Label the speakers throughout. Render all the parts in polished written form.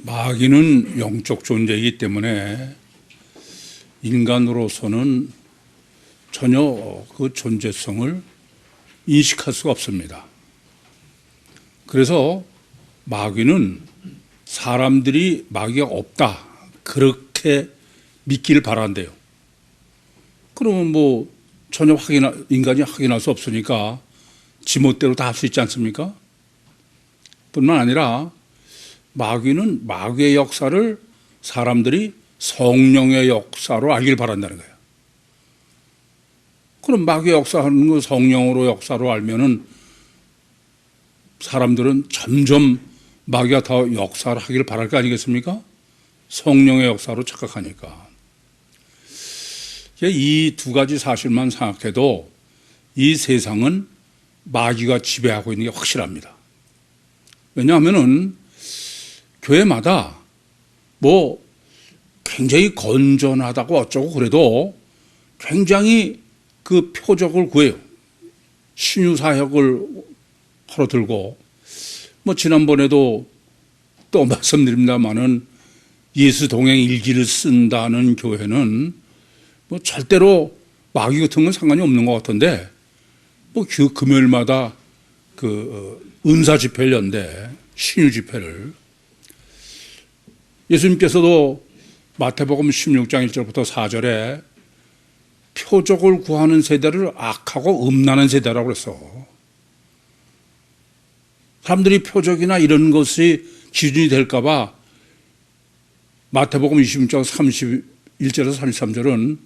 Speaker 1: 마귀는 영적 존재이기 때문에 인간으로서는 전혀 그 존재성을 인식할 수가 없습니다. 그래서 마귀는 사람들이 마귀가 없다 그렇게 믿기를 바란대요. 그러면 뭐 전혀 인간이 확인할 수 없으니까 지멋대로 다 할 수 있지 않습니까? 뿐만 아니라 마귀는 마귀의 역사를 사람들이 성령의 역사로 알길 바란다는 거예요. 그럼 마귀의 역사하는 거 성령으로 역사로 알면은 사람들은 점점 마귀가 더 역사를 하길 바랄 거 아니겠습니까? 성령의 역사로 착각하니까. 이 두 가지 사실만 생각해도 이 세상은 마귀가 지배하고 있는 게 확실합니다. 왜냐하면은 교회마다 뭐 굉장히 건전하다고 어쩌고 그래도 굉장히 그 표적을 구해요. 신유사역을 하러 들고 뭐 지난번에도 또 말씀드립니다마는 예수 동행 일기를 쓴다는 교회는 뭐 절대로 마귀 같은 건 상관이 없는 것 같은데 뭐 그 금요일마다 그 은사 집회를 연대 신유 집회를 예수님께서도 마태복음 16장 1절부터 4절에 표적을 구하는 세대를 악하고 음란한 세대라고 그랬어. 사람들이 표적이나 이런 것이 기준이 될까 봐 마태복음 26장 31절에서 33절은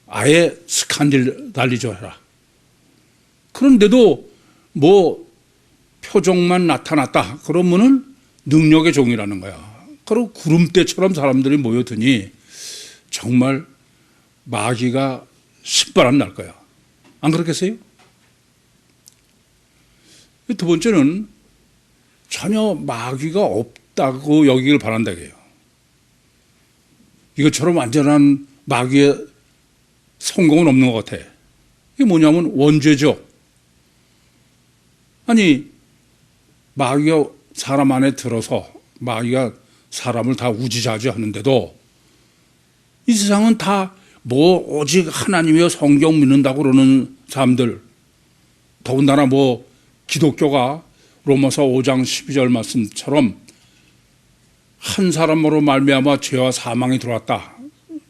Speaker 1: 아예 스칸들달리죠 해라. 그런데도 뭐 표적만 나타났다 그러면은 능력의 종이라는 거야. 그리고 구름대처럼 사람들이 모여드니 정말 마귀가 신바람 날 거야. 안 그렇겠어요? 두 번째는 전혀 마귀가 없다고 여기길 바란다 해요. 이것처럼 완전한 마귀의 성공은 없는 것 같아. 이게 뭐냐면 원죄죠. 아니 마귀가 사람 안에 들어서 마귀가 사람을 다 우지자지 하는데도 이 세상은 다 뭐 오직 하나님이여 성경 믿는다고 그러는 사람들, 더군다나 뭐 기독교가 로마서 5장 12절 말씀처럼 한 사람으로 말미암아 죄와 사망이 들어왔다.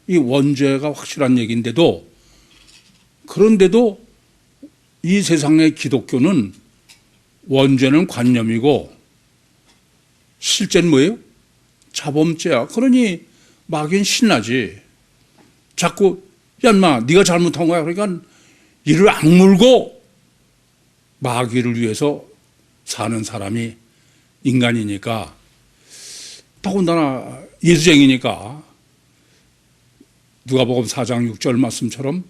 Speaker 1: 이 원죄가 확실한 얘기인데도 그런데도 이 세상의 기독교는 원죄는 관념이고 실제는 뭐예요? 자범죄야. 그러니 마귀는 신나지. 자꾸 야 인마 네가 잘못한 거야. 그러니까 이를 악물고 마귀를 위해서 사는 사람이 인간이니까 더군다나 예수쟁이니까 누가복음 4장 6절 말씀처럼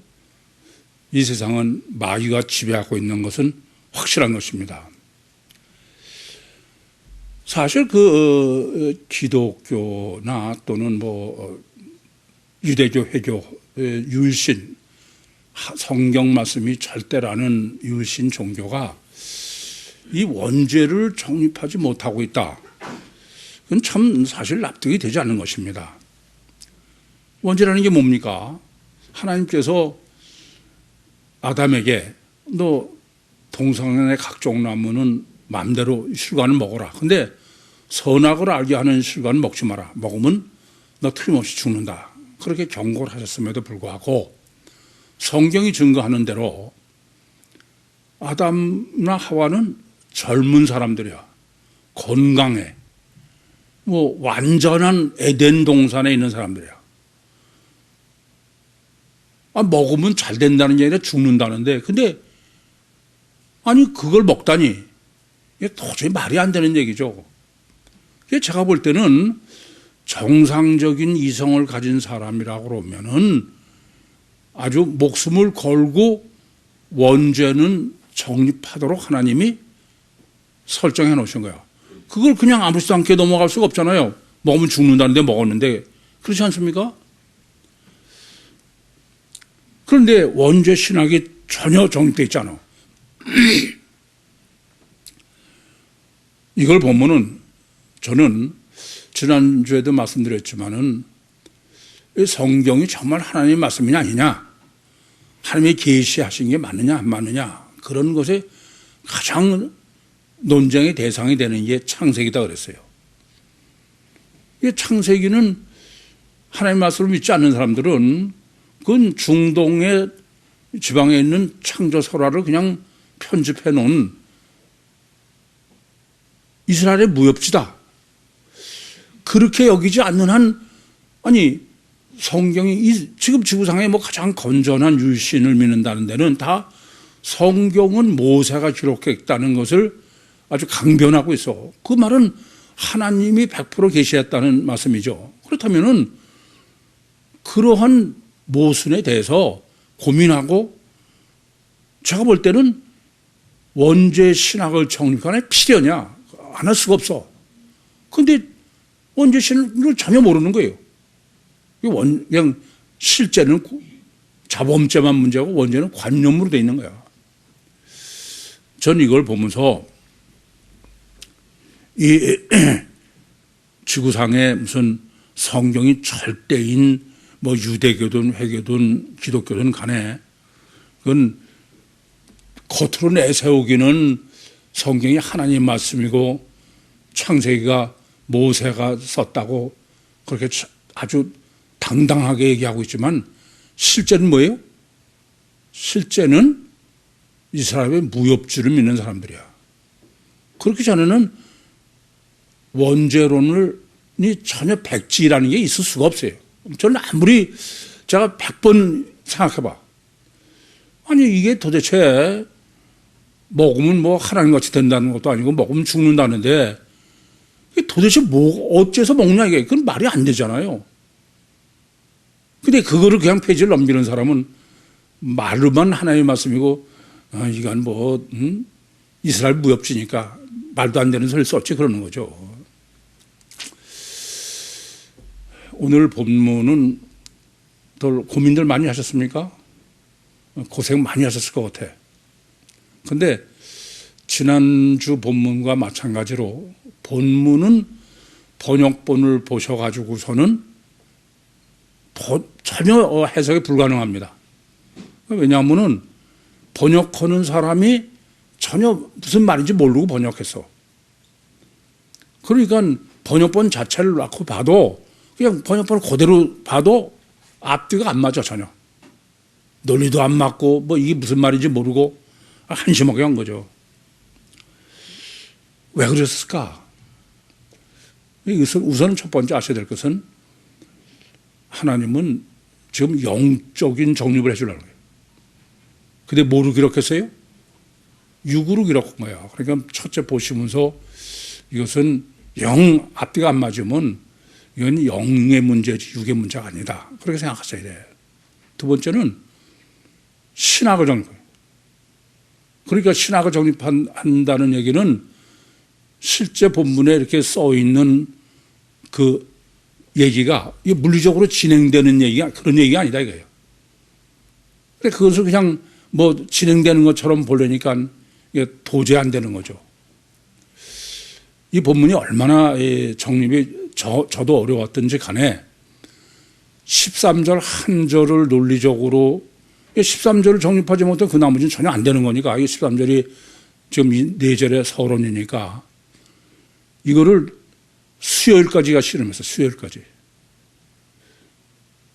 Speaker 1: 이 세상은 마귀가 지배하고 있는 것은 확실한 것입니다. 사실 그 기독교나 또는 뭐 유대교, 회교, 유일신, 성경 말씀이 절대라는 유일신 종교가 이 원죄를 정립하지 못하고 있다. 그건 참 사실 납득이 되지 않는 것입니다. 원죄라는 게 뭡니까? 하나님께서 아담에게 너 동산의 각종 나무는 마음대로 실과는 먹어라. 근데 선악을 알게 하는 실과는 먹지 마라. 먹으면 너 틀림없이 죽는다. 그렇게 경고를 하셨음에도 불구하고 성경이 증거하는 대로 아담이나 하와는 젊은 사람들이야. 건강해. 뭐 완전한 에덴 동산에 있는 사람들이야. 먹으면 잘 된다는 게 아니라 죽는다는데 근데 아니 그걸 먹다니 이게 도저히 말이 안 되는 얘기죠. 제가 볼 때는 정상적인 이성을 가진 사람이라고 그러면은 아주 목숨을 걸고 원죄는 정립하도록 하나님이 설정해 놓으신 거야. 그걸 그냥 아무렇지도 않게 넘어갈 수가 없잖아요. 먹으면 죽는다는데 먹었는데 그렇지 않습니까? 그런데 원죄 신학이 전혀 정립되어 있잖아. 이걸 보면은 저는 지난주에도 말씀드렸지만은 이 성경이 정말 하나님의 말씀이 아니냐, 하나님이 계시하신 게 맞느냐 안 맞느냐, 그런 것에 가장 논쟁의 대상이 되는 게 창세기다 그랬어요. 이 창세기는 하나님의 말씀을 믿지 않는 사람들은 그건 중동의 지방에 있는 창조설화를 그냥 편집해 놓은 이스라엘의 무협지다, 그렇게 여기지 않는 한, 아니 성경이 지금 지구상에 뭐 가장 건전한 유신을 믿는다는 데는 다 성경은 모세가 기록했다는 것을 아주 강변하고 있어. 그 말은 하나님이 100% 계시했다는 말씀이죠. 그렇다면은 그러한 모순에 대해서 고민하고, 제가 볼 때는 원죄 신학을 정립하는 필요냐, 안 할 수가 없어. 그런데 원죄 신학을 전혀 모르는 거예요. 그냥 실제는 자범죄만 문제고 원죄는 관념으로 돼 있는 거야. 전 이걸 보면서 이 지구상에 무슨 성경이 절대인 뭐 유대교든 회교든 기독교든 간에 그건 겉으로 내세우기는 성경이 하나님 말씀이고 창세기가 모세가 썼다고 그렇게 아주 당당하게 얘기하고 있지만, 실제는 뭐예요? 실제는 이스라엘의 무협지를 믿는 사람들이야. 그렇기 전에는 원죄론이 전혀 백지라는 게 있을 수가 없어요. 저는 아무리 제가 100번 생각해봐, 아니 이게 도대체 먹으면 뭐 하나님같이 된다는 것도 아니고 먹으면 죽는다는데 이게 도대체 뭐 어째서 먹냐, 이게 그건 말이 안 되잖아요. 근데 그거를 그냥 페이지를 넘기는 사람은 말로만 하나님의 말씀이고, 이건 뭐 이스라엘 무협지니까 말도 안 되는 소리를 썼지, 그러는 거죠. 오늘 본문은 더 고민들 많이 하셨습니까? 고생 많이 하셨을 것 같아. 근데 지난주 본문과 마찬가지로 본문은 번역본을 보셔가지고서는 전혀 해석이 불가능합니다. 왜냐하면 번역하는 사람이 전혀 무슨 말인지 모르고 번역했어. 그러니까 번역본 자체를 놓고 봐도, 그냥 번역본을 그대로 봐도 앞뒤가 안 맞아, 전혀. 논리도 안 맞고 뭐 이게 무슨 말인지 모르고 한심하게 한 거죠. 왜 그랬을까? 우선 첫 번째 아셔야 될 것은, 하나님은 지금 영적인 정립을 해주려는 거예요. 근데 뭐로 기록했어요? 육으로 기록한 거예요. 그러니까 첫째 보시면서 이것은 영 앞뒤가 안 맞으면 이건 영의 문제지 육의 문제가 아니다, 그렇게 생각하셔야 돼요. 두 번째는 신학을 정립해요. 그러니까 신학을 정립한다는 얘기는 실제 본문에 이렇게 써 있는 그 얘기가 이게 물리적으로 진행되는 얘기가 그런 얘기가 아니다 이거예요. 근데 그것을 그냥 뭐 진행되는 것처럼 보려니까 이게 도저히 안 되는 거죠. 이 본문이 얼마나 정립이 저도 어려웠던지 간에 13절 한 절을 논리적으로, 13절을 정립하지 못하면 그 나머지는 전혀 안 되는 거니까, 이 13절이 지금 4절의 서론이니까 이거를 수요일까지가 씨름했어. 수요일까지.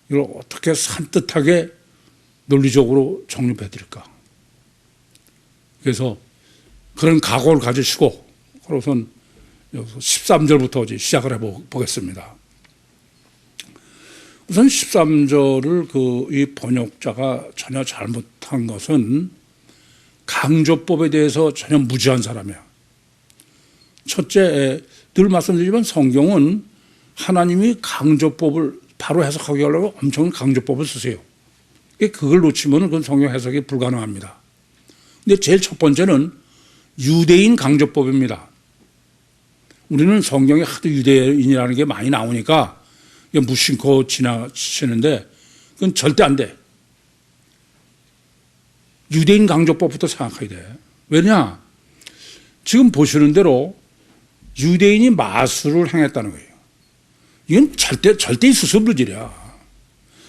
Speaker 1: 이걸 어떻게 산뜻하게 논리적으로 정립해 드릴까. 그래서 그런 각오를 가지시고 그러선 13절부터 시작을 해보겠습니다. 우선 13절을 이 번역자가 전혀 잘못한 것은 강조법에 대해서 전혀 무지한 사람이야. 첫째, 늘 말씀드리지만 성경은 하나님이 강조법을 바로 해석하기 하려고 엄청난 강조법을 쓰세요. 그걸 놓치면 그건 성경 해석이 불가능합니다. 근데 제일 첫 번째는 유대인 강조법입니다. 우리는 성경에 하도 유대인이라는 게 많이 나오니까 무심코 지나치는데 그건 절대 안 돼. 유대인 강조법부터 생각해야 돼. 왜냐? 지금 보시는 대로 유대인이 마술을 행했다는 거예요. 이건 절대 있을 수 없는 일이야.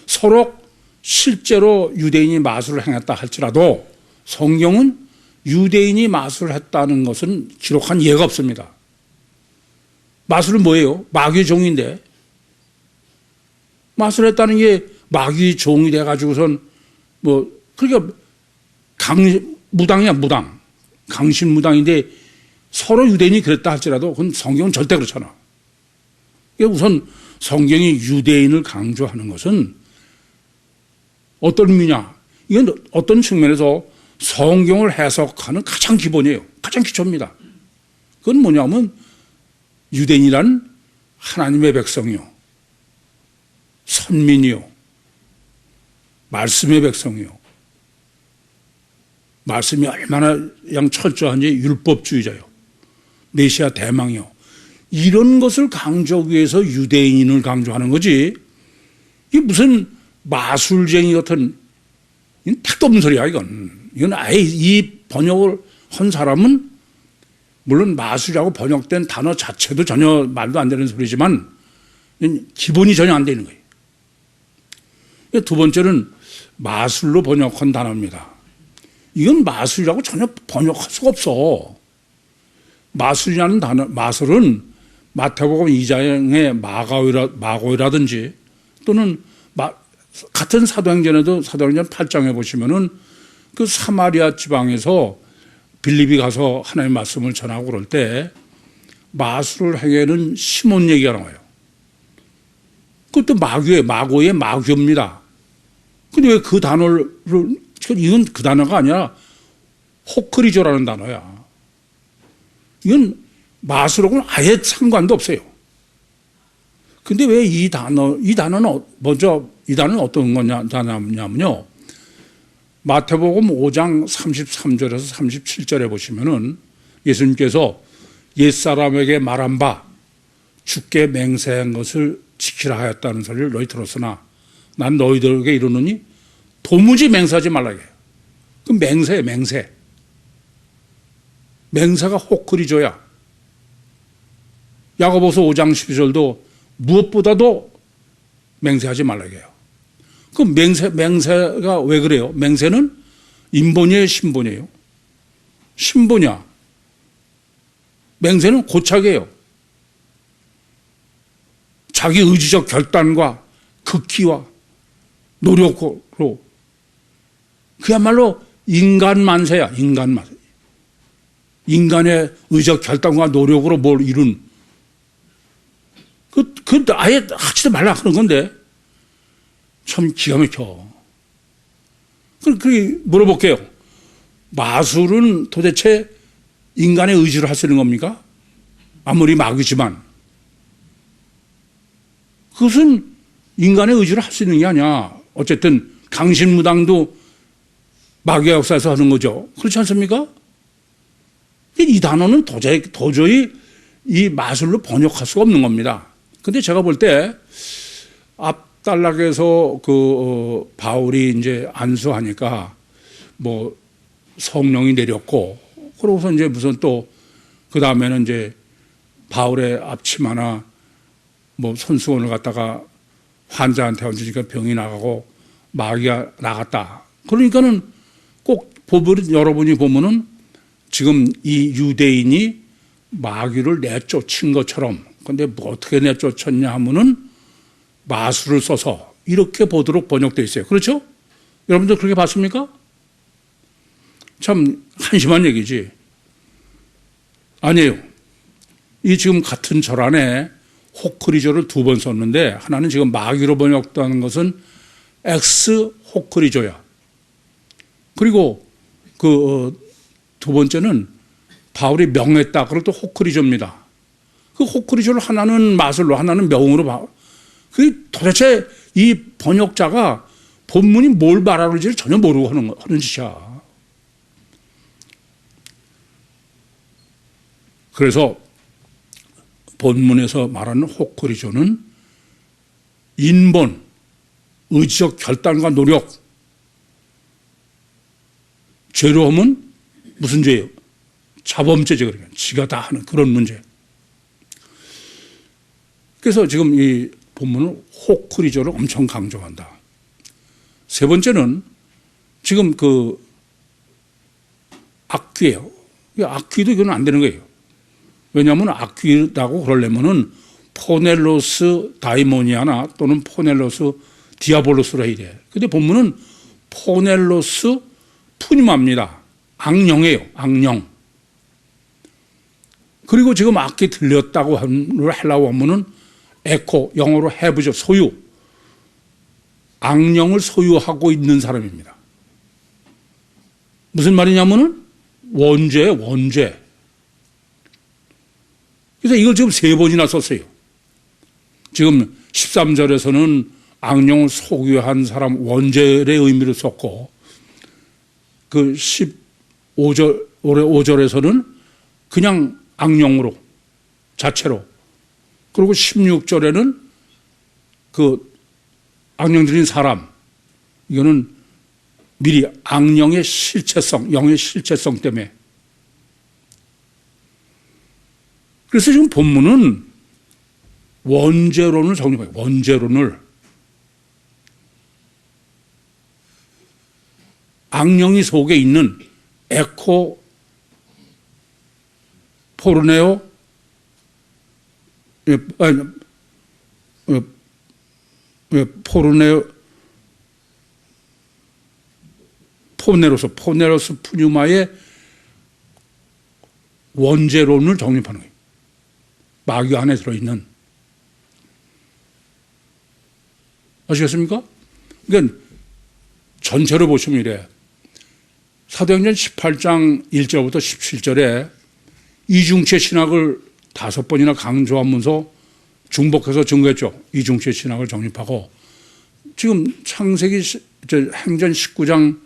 Speaker 1: 서로 실제로 유대인이 마술을 행했다 할지라도 성경은 유대인이 마술을 했다는 것은 기록한 예가 없습니다. 마술은 뭐예요? 마귀의 종인데 마술을 했다는 게 마귀의 종이 돼가지고선 그러니까 무당이야, 무당. 강신무당인데 서로 유대인이 그랬다 할지라도 그건 성경은 절대 그렇잖아. 우선 성경이 유대인을 강조하는 것은 어떤 의미냐? 이건 어떤 측면에서 성경을 해석하는 가장 기본이에요. 가장 기초입니다. 그건 뭐냐면 유대인이란 하나님의 백성이요. 선민이요. 말씀의 백성이요. 말씀이 얼마나 철저한지 율법주의자요. 메시아 대망이요. 이런 것을 강조하기 위해서 유대인을 강조하는 거지. 이게 무슨 마술쟁이 같은, 이건 택도 없는 소리야, 이건. 이건 아예 이 번역을 한 사람은 물론 마술이라고 번역된 단어 자체도 전혀 말도 안 되는 소리지만 기본이 전혀 안 되는 거예요. 두 번째는 마술로 번역한 단어입니다. 이건 마술이라고 전혀 번역할 수가 없어. 마술이라는 단어, 마술은 마태복음 2장의 마고이라든지 또는 같은 사도행전에도 사도행전 8장에 보시면은 그 사마리아 지방에서 빌립이 가서 하나님의 말씀을 전하고 그럴 때 마술을 행하는 시몬 얘기가 나와요. 그것도 마고의 마귀입니다. 근데 왜 그 단어를, 이건 그 단어가 아니라 호크리조라는 단어야. 이건 마술하고는 아예 상관도 없어요. 근데 왜 이 단어는 먼저, 이 단어는 어떤 거냐면요. 마태복음 5장 33절에서 37절에 보시면은 예수님께서 옛사람에게 말한 바 주께 맹세한 것을 지키라 하였다는 소리를 너희 들었으나 난 너희들에게 이르노니 도무지 맹세하지 말라 해요. 그 맹세예요, 맹세. 맹세가 호크리조야. 야고보서 5장 12절도 무엇보다도 맹세하지 말라 해요. 그 맹세가 왜 그래요? 맹세는 인본이에요, 신본이에요? 신본이야. 맹세는 고착이에요. 자기 의지적 결단과 극기와 노력으로 그야말로 인간 만세야, 인간 만세. 인간의 의지적 결단과 노력으로 뭘 이룬 그 아예 하지도 말라 그런 건데 참 기가 막혀. 그렇게 물어볼게요. 마술은 도대체 인간의 의지로 할 수 있는 겁니까? 아무리 마귀지만 그것은 인간의 의지로 할 수 있는 게 아니야. 어쨌든 강신무당도 마귀의 역사에서 하는 거죠. 그렇지 않습니까? 이 단어는 도저히 이 마술로 번역할 수가 없는 겁니다. 근데 제가 볼 때 앞단락에서 바울이 이제 안수하니까 성령이 내렸고 그러고서 이제 무슨 또 그 다음에는 이제 바울의 앞치마나 손수건을 갖다가 환자한테 얹으니까 병이 나가고 마귀가 나갔다. 그러니까는 꼭 여러분이 보면은 지금 이 유대인이 마귀를 내쫓은 것처럼, 근데 어떻게 내쫓았냐 하면은 마술을 써서 이렇게 보도록 번역되어 있어요. 그렇죠? 여러분들 그렇게 봤습니까? 참 한심한 얘기지. 아니에요. 이 지금 같은 절 안에 호크리조를 2번 썼는데 하나는 지금 마귀로 번역되는 것은 엑스 호크리조야. 그리고 두 번째는 바울이 명했다. 그것도 호크리조입니다. 그 호크리조를 하나는 마술로 하나는 명으로 봐. 그 도대체 이 번역자가 본문이 뭘 말하는지를 전혀 모르고 하는 짓이야. 그래서 본문에서 말하는 호크리조는 인본, 의지적 결단과 노력, 죄로 하면 무슨 죄예요? 자범죄죠. 그러면 지가 다 하는 그런 문제. 그래서 지금 이 본문은 호크리조를 엄청 강조한다. 세 번째는 지금 그 악귀예요. 악귀도 이건 안 되는 거예요. 왜냐하면 악귀라고 그러려면은 포넬로스 다이모니아나 또는 포넬로스 디아볼로스로 해야 돼. 근데 본문은 포넬로스 푸니마입니다. 악령이에요. 악령. 그리고 지금 악기 들렸다고 하려고 하면은 에코, 영어로 have죠. 소유. 악령을 소유하고 있는 사람입니다. 무슨 말이냐면은 원죄예요. 원죄. 그래서 이걸 지금 세 번이나 썼어요. 지금 13절에서는 악령을 소유한 사람 원죄의 의미를 썼고 그 5절에서는 그냥 악령으로 자체로 그리고 16절에는 그 악령 들인 사람 이거는 미리 악령의 실체성, 영의 실체성 때문에 그래서 지금 본문은 원죄론을 정립해요. 원죄론을 악령이 속에 있는 에코 포르네오 포네로스 푸뉴마의 원죄론을 정립하는 거예요. 마귀 안에 들어있는. 아시겠습니까? 그러니까 전체를 보시면 이래. 사도행전 18장 1절부터 17절에 이중체 신학을 5번이나 강조하면서 중복해서 증거했죠. 이중체 신학을 정립하고 지금 창세기 행전 19장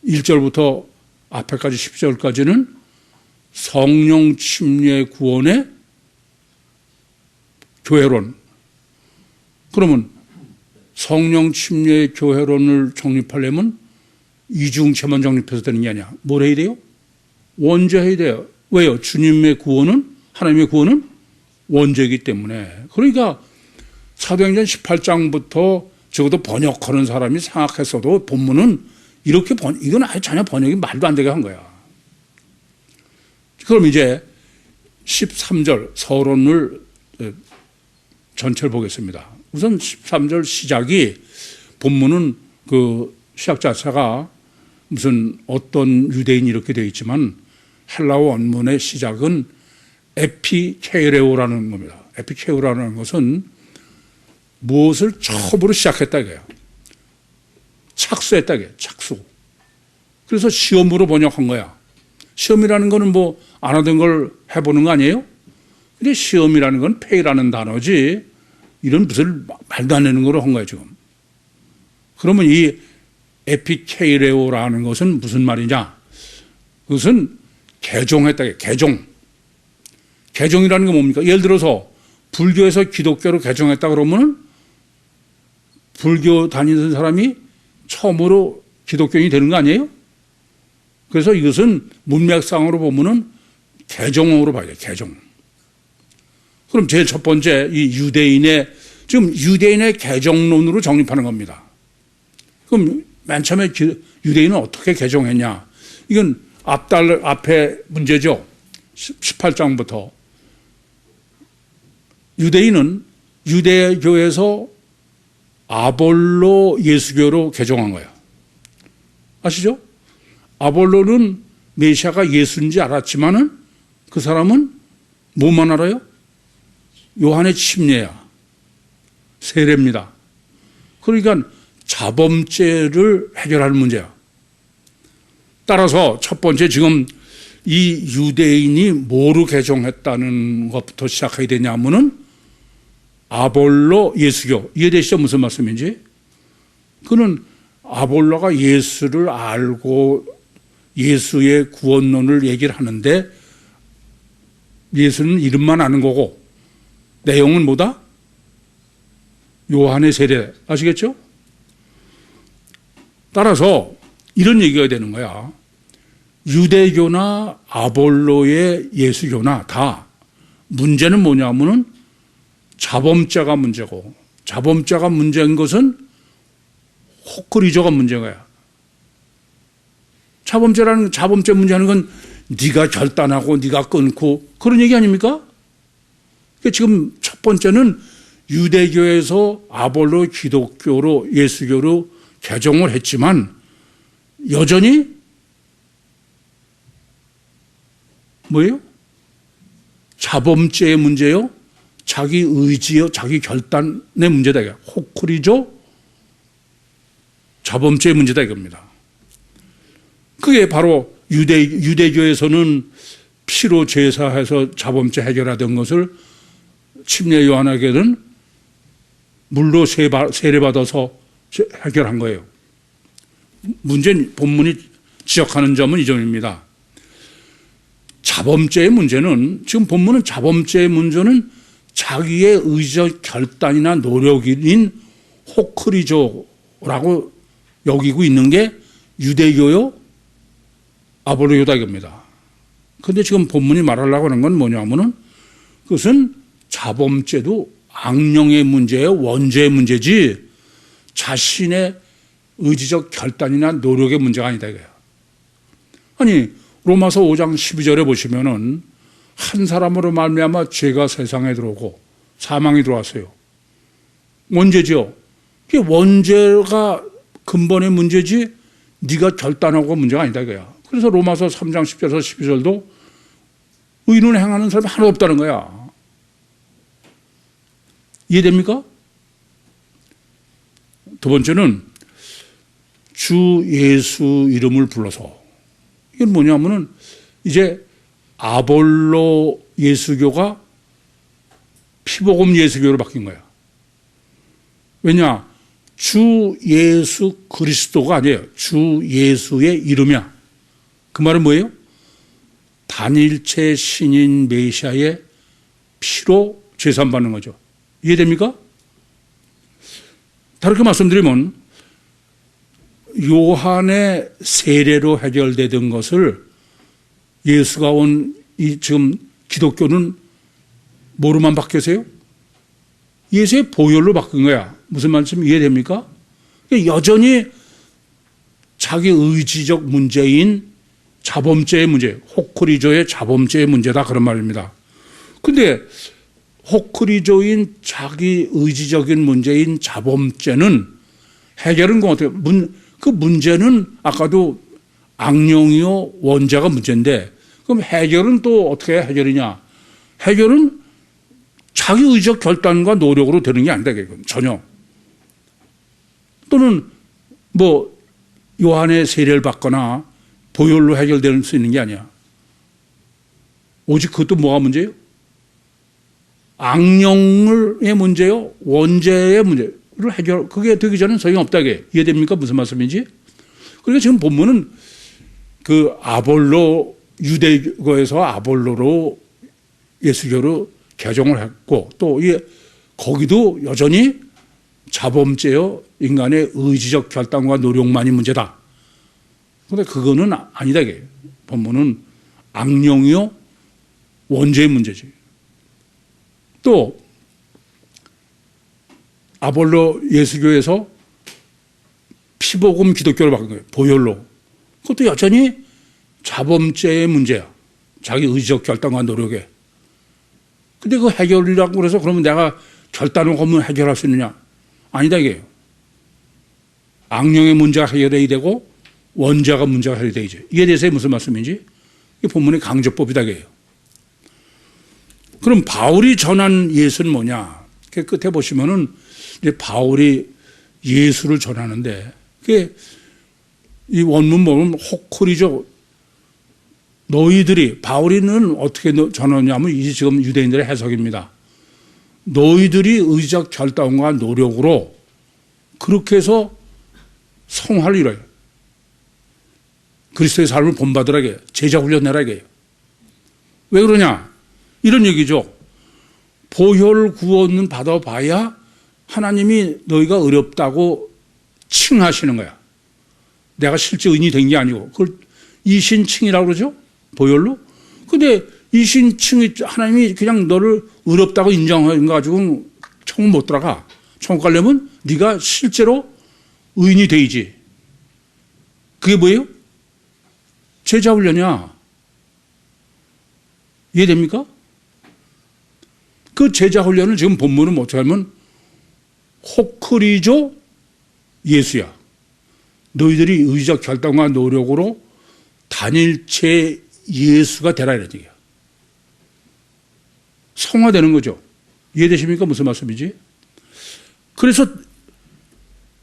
Speaker 1: 1절부터 앞에까지 10절까지는 성령 침례 구원의 교회론. 그러면 성령 침례 교회론을 정립하려면 이중체만 정립해서 되는 게 아니야. 뭘 해야 돼요? 원죄해야 돼요. 왜요? 주님의 구원은, 하나님의 구원은 원죄이기 때문에. 그러니까 사도행전 18장부터 적어도 번역하는 사람이 생각했어도 본문은 이렇게 이건 아예 전혀 번역이 말도 안 되게 한 거야. 그럼 이제 13절 서론을 전체를 보겠습니다. 우선 13절 시작이 본문은 그 시작 자체가 무슨 어떤 유대인이 이렇게 되어 있지만 헬라어 원문의 시작은 에피케이레오라는 겁니다. 에피케이레오라는 것은 무엇을 처음으로 시작했다 이거예요. 착수했다 이거예요. 착수. 그래서 시험으로 번역한 거야. 시험이라는 거는 뭐 안 하던 걸 해보는 거 아니에요? 근데 시험이라는 건 페이라는 단어지 이런 무슨 말도 안 되는 거로 한 거예요 지금. 그러면 이 에피케이레오라는 것은 무슨 말이냐? 그것은 개종했다. 개종. 개종이라는 게 뭡니까? 예를 들어서 불교에서 기독교로 개종했다 그러면 불교 다니는 사람이 처음으로 기독교인이 되는 거 아니에요? 그래서 이것은 문맥상으로 보면은 개종으로 봐야 돼요. 개종. 그럼 제일 첫 번째 이 유대인의 지금 유대인의 개종론으로 정립하는 겁니다. 그럼 맨 처음에 유대인은 어떻게 개종했냐? 이건 앞에 문제죠. 18장부터. 유대인은 유대교에서 아볼로 예수교로 개종한 거예요. 아시죠? 아볼로는 메시아가 예수인지 알았지만은 그 사람은 뭐만 알아요? 요한의 침례야. 세례입니다. 그러니까 자범죄를 해결하는 문제야. 따라서 첫 번째 지금 이 유대인이 뭐로 개종했다는 것부터 시작해야 되냐면은 아볼로 예수교. 이해되시죠? 무슨 말씀인지? 그는 아볼로가 예수를 알고 예수의 구원론을 얘기를 하는데 예수는 이름만 아는 거고 내용은 뭐다? 요한의 세례. 아시겠죠? 따라서 이런 얘기가 되는 거야. 유대교나 아볼로의 예수교나 다 문제는 뭐냐면은 자범죄가 문제고, 자범죄가 문제인 것은 호크리조가 문제인 거야. 자범죄 문제하는 건 네가 결단하고 네가 끊고 그런 얘기 아닙니까? 그러니까 지금 첫 번째는 유대교에서 아볼로 기독교로 예수교로 개종을 했지만 여전히 뭐예요? 자범죄의 문제요? 자기 의지요? 자기 결단의 문제다. 호크리조 자범죄의 문제다 이겁니다. 그게 바로 유대교에서는 피로 제사해서 자범죄 해결하던 것을 침례 요한에게는 물로 세례받아서 해결한 거예요. 본문이 지적하는 점은 이 점입니다. 자범죄의 문제는, 지금 본문은 자범죄의 문제는 자기의 의지적 결단이나 노력인 호크리조라고 여기고 있는 게 유대교요, 아볼로교다 이겁니다. 그런데 지금 본문이 말하려고 하는 건 뭐냐면은 그것은 자범죄도 악령의 문제예요, 원죄의 문제지 자신의 의지적 결단이나 노력의 문제가 아니다 이거예요. 아니 로마서 5장 12절에 보시면은 한 사람으로 말미암아 죄가 세상에 들어오고 사망이 들어왔어요. 원죄죠. 그게 원죄가 근본의 문제지 네가 결단하고 문제가 아니다 이거야. 그래서 로마서 3장 10절에서 12절도 의인을 행하는 사람이 하나 없다는 거야. 이해됩니까? 두 번째는 주 예수 이름을 불러서, 이게 뭐냐면은 이제 아볼로 예수교가 피복음 예수교로 바뀐 거야. 왜냐? 주 예수 그리스도가 아니에요. 주 예수의 이름이야. 그 말은 뭐예요? 단일체 신인 메시아의 피로 제산받는 거죠. 이해됩니까? 다르게 말씀드리면 요한의 세례로 해결되던 것을 예수가 온 이 지금 기독교는 뭐로만 바뀌었어요? 예수의 보혈로 바뀐 거야. 무슨 말씀 이해됩니까? 여전히 자기 의지적 문제인 자범죄의 문제, 호크리조의 자범죄의 문제다 그런 말입니다. 근데 호크리조인 자기 의지적인 문제인 자범죄는 해결은 어떻게? 그 문제는 아까도 악령이요 원죄가 문제인데 그럼 해결은 또 어떻게 해결이냐? 해결은 자기 의지적 결단과 노력으로 되는 게 아니다. 전혀. 또는 뭐 요한의 세례를 받거나 보혈로 해결될 수 있는 게 아니야. 오직 그것도 뭐가 문제예요? 악령의 문제요, 원죄의 문제를 해결, 그게 되기 전에는 소용없다게. 이해됩니까? 무슨 말씀인지? 그러니까 지금 본문은 그 아볼로, 유대교에서 아볼로로 예수교로 개종을 했고 또 거기도 여전히 자범죄요, 인간의 의지적 결단과 노력만이 문제다. 그런데 그거는 아니다. 이게. 본문은 악령이요, 원죄의 문제지. 또 아볼로 예수교에서 피복음 기독교로 바뀐 거예요. 보혈로. 그것도 여전히 자범죄의 문제야. 자기 의지적 결단과 노력에. 근데 그 해결이라고 그래서 그러면 내가 결단을 하면 해결할 수 있느냐? 아니다 이게요. 악령의 문제가 해결해야 되고 원죄가 문제가 해결돼야죠. 이에 대해서 무슨 말씀인지 이 본문의 강조법이다 이게요. 그럼 바울이 전한 예수는 뭐냐? 그 끝에 보시면은 이제 바울이 예수를 전하는데 그게 이 원문 보면 호크리죠. 너희들이, 바울이는 어떻게 전하냐면 이게 지금 유대인들의 해석입니다. 너희들이 의지적 결단과 노력으로 그렇게 해서 성화를 이뤄요. 그리스도의 삶을 본받으라게, 제자 훈련하라게. 왜 그러냐? 이런 얘기죠. 보혈 구원은 받아봐야 하나님이 너희가 어렵다고 칭하시는 거야. 내가 실제 의인이 된 게 아니고 그걸 이신칭이라고 그러죠. 보혈로. 근데 이신칭이 하나님이 그냥 너를 의롭다고 인정해가지고 천국 못 들어가. 천국 가려면 네가 실제로 의인이 되야지. 그게 뭐예요? 제자 훈련이야. 이해됩니까? 그 제자 훈련을 지금 본문은 어떻게 하면 호크리조 예수야. 너희들이 의적 결단과 노력으로 단일체 예수가 되라 이런 얘기야. 성화되는 거죠. 이해되십니까? 무슨 말씀이지? 그래서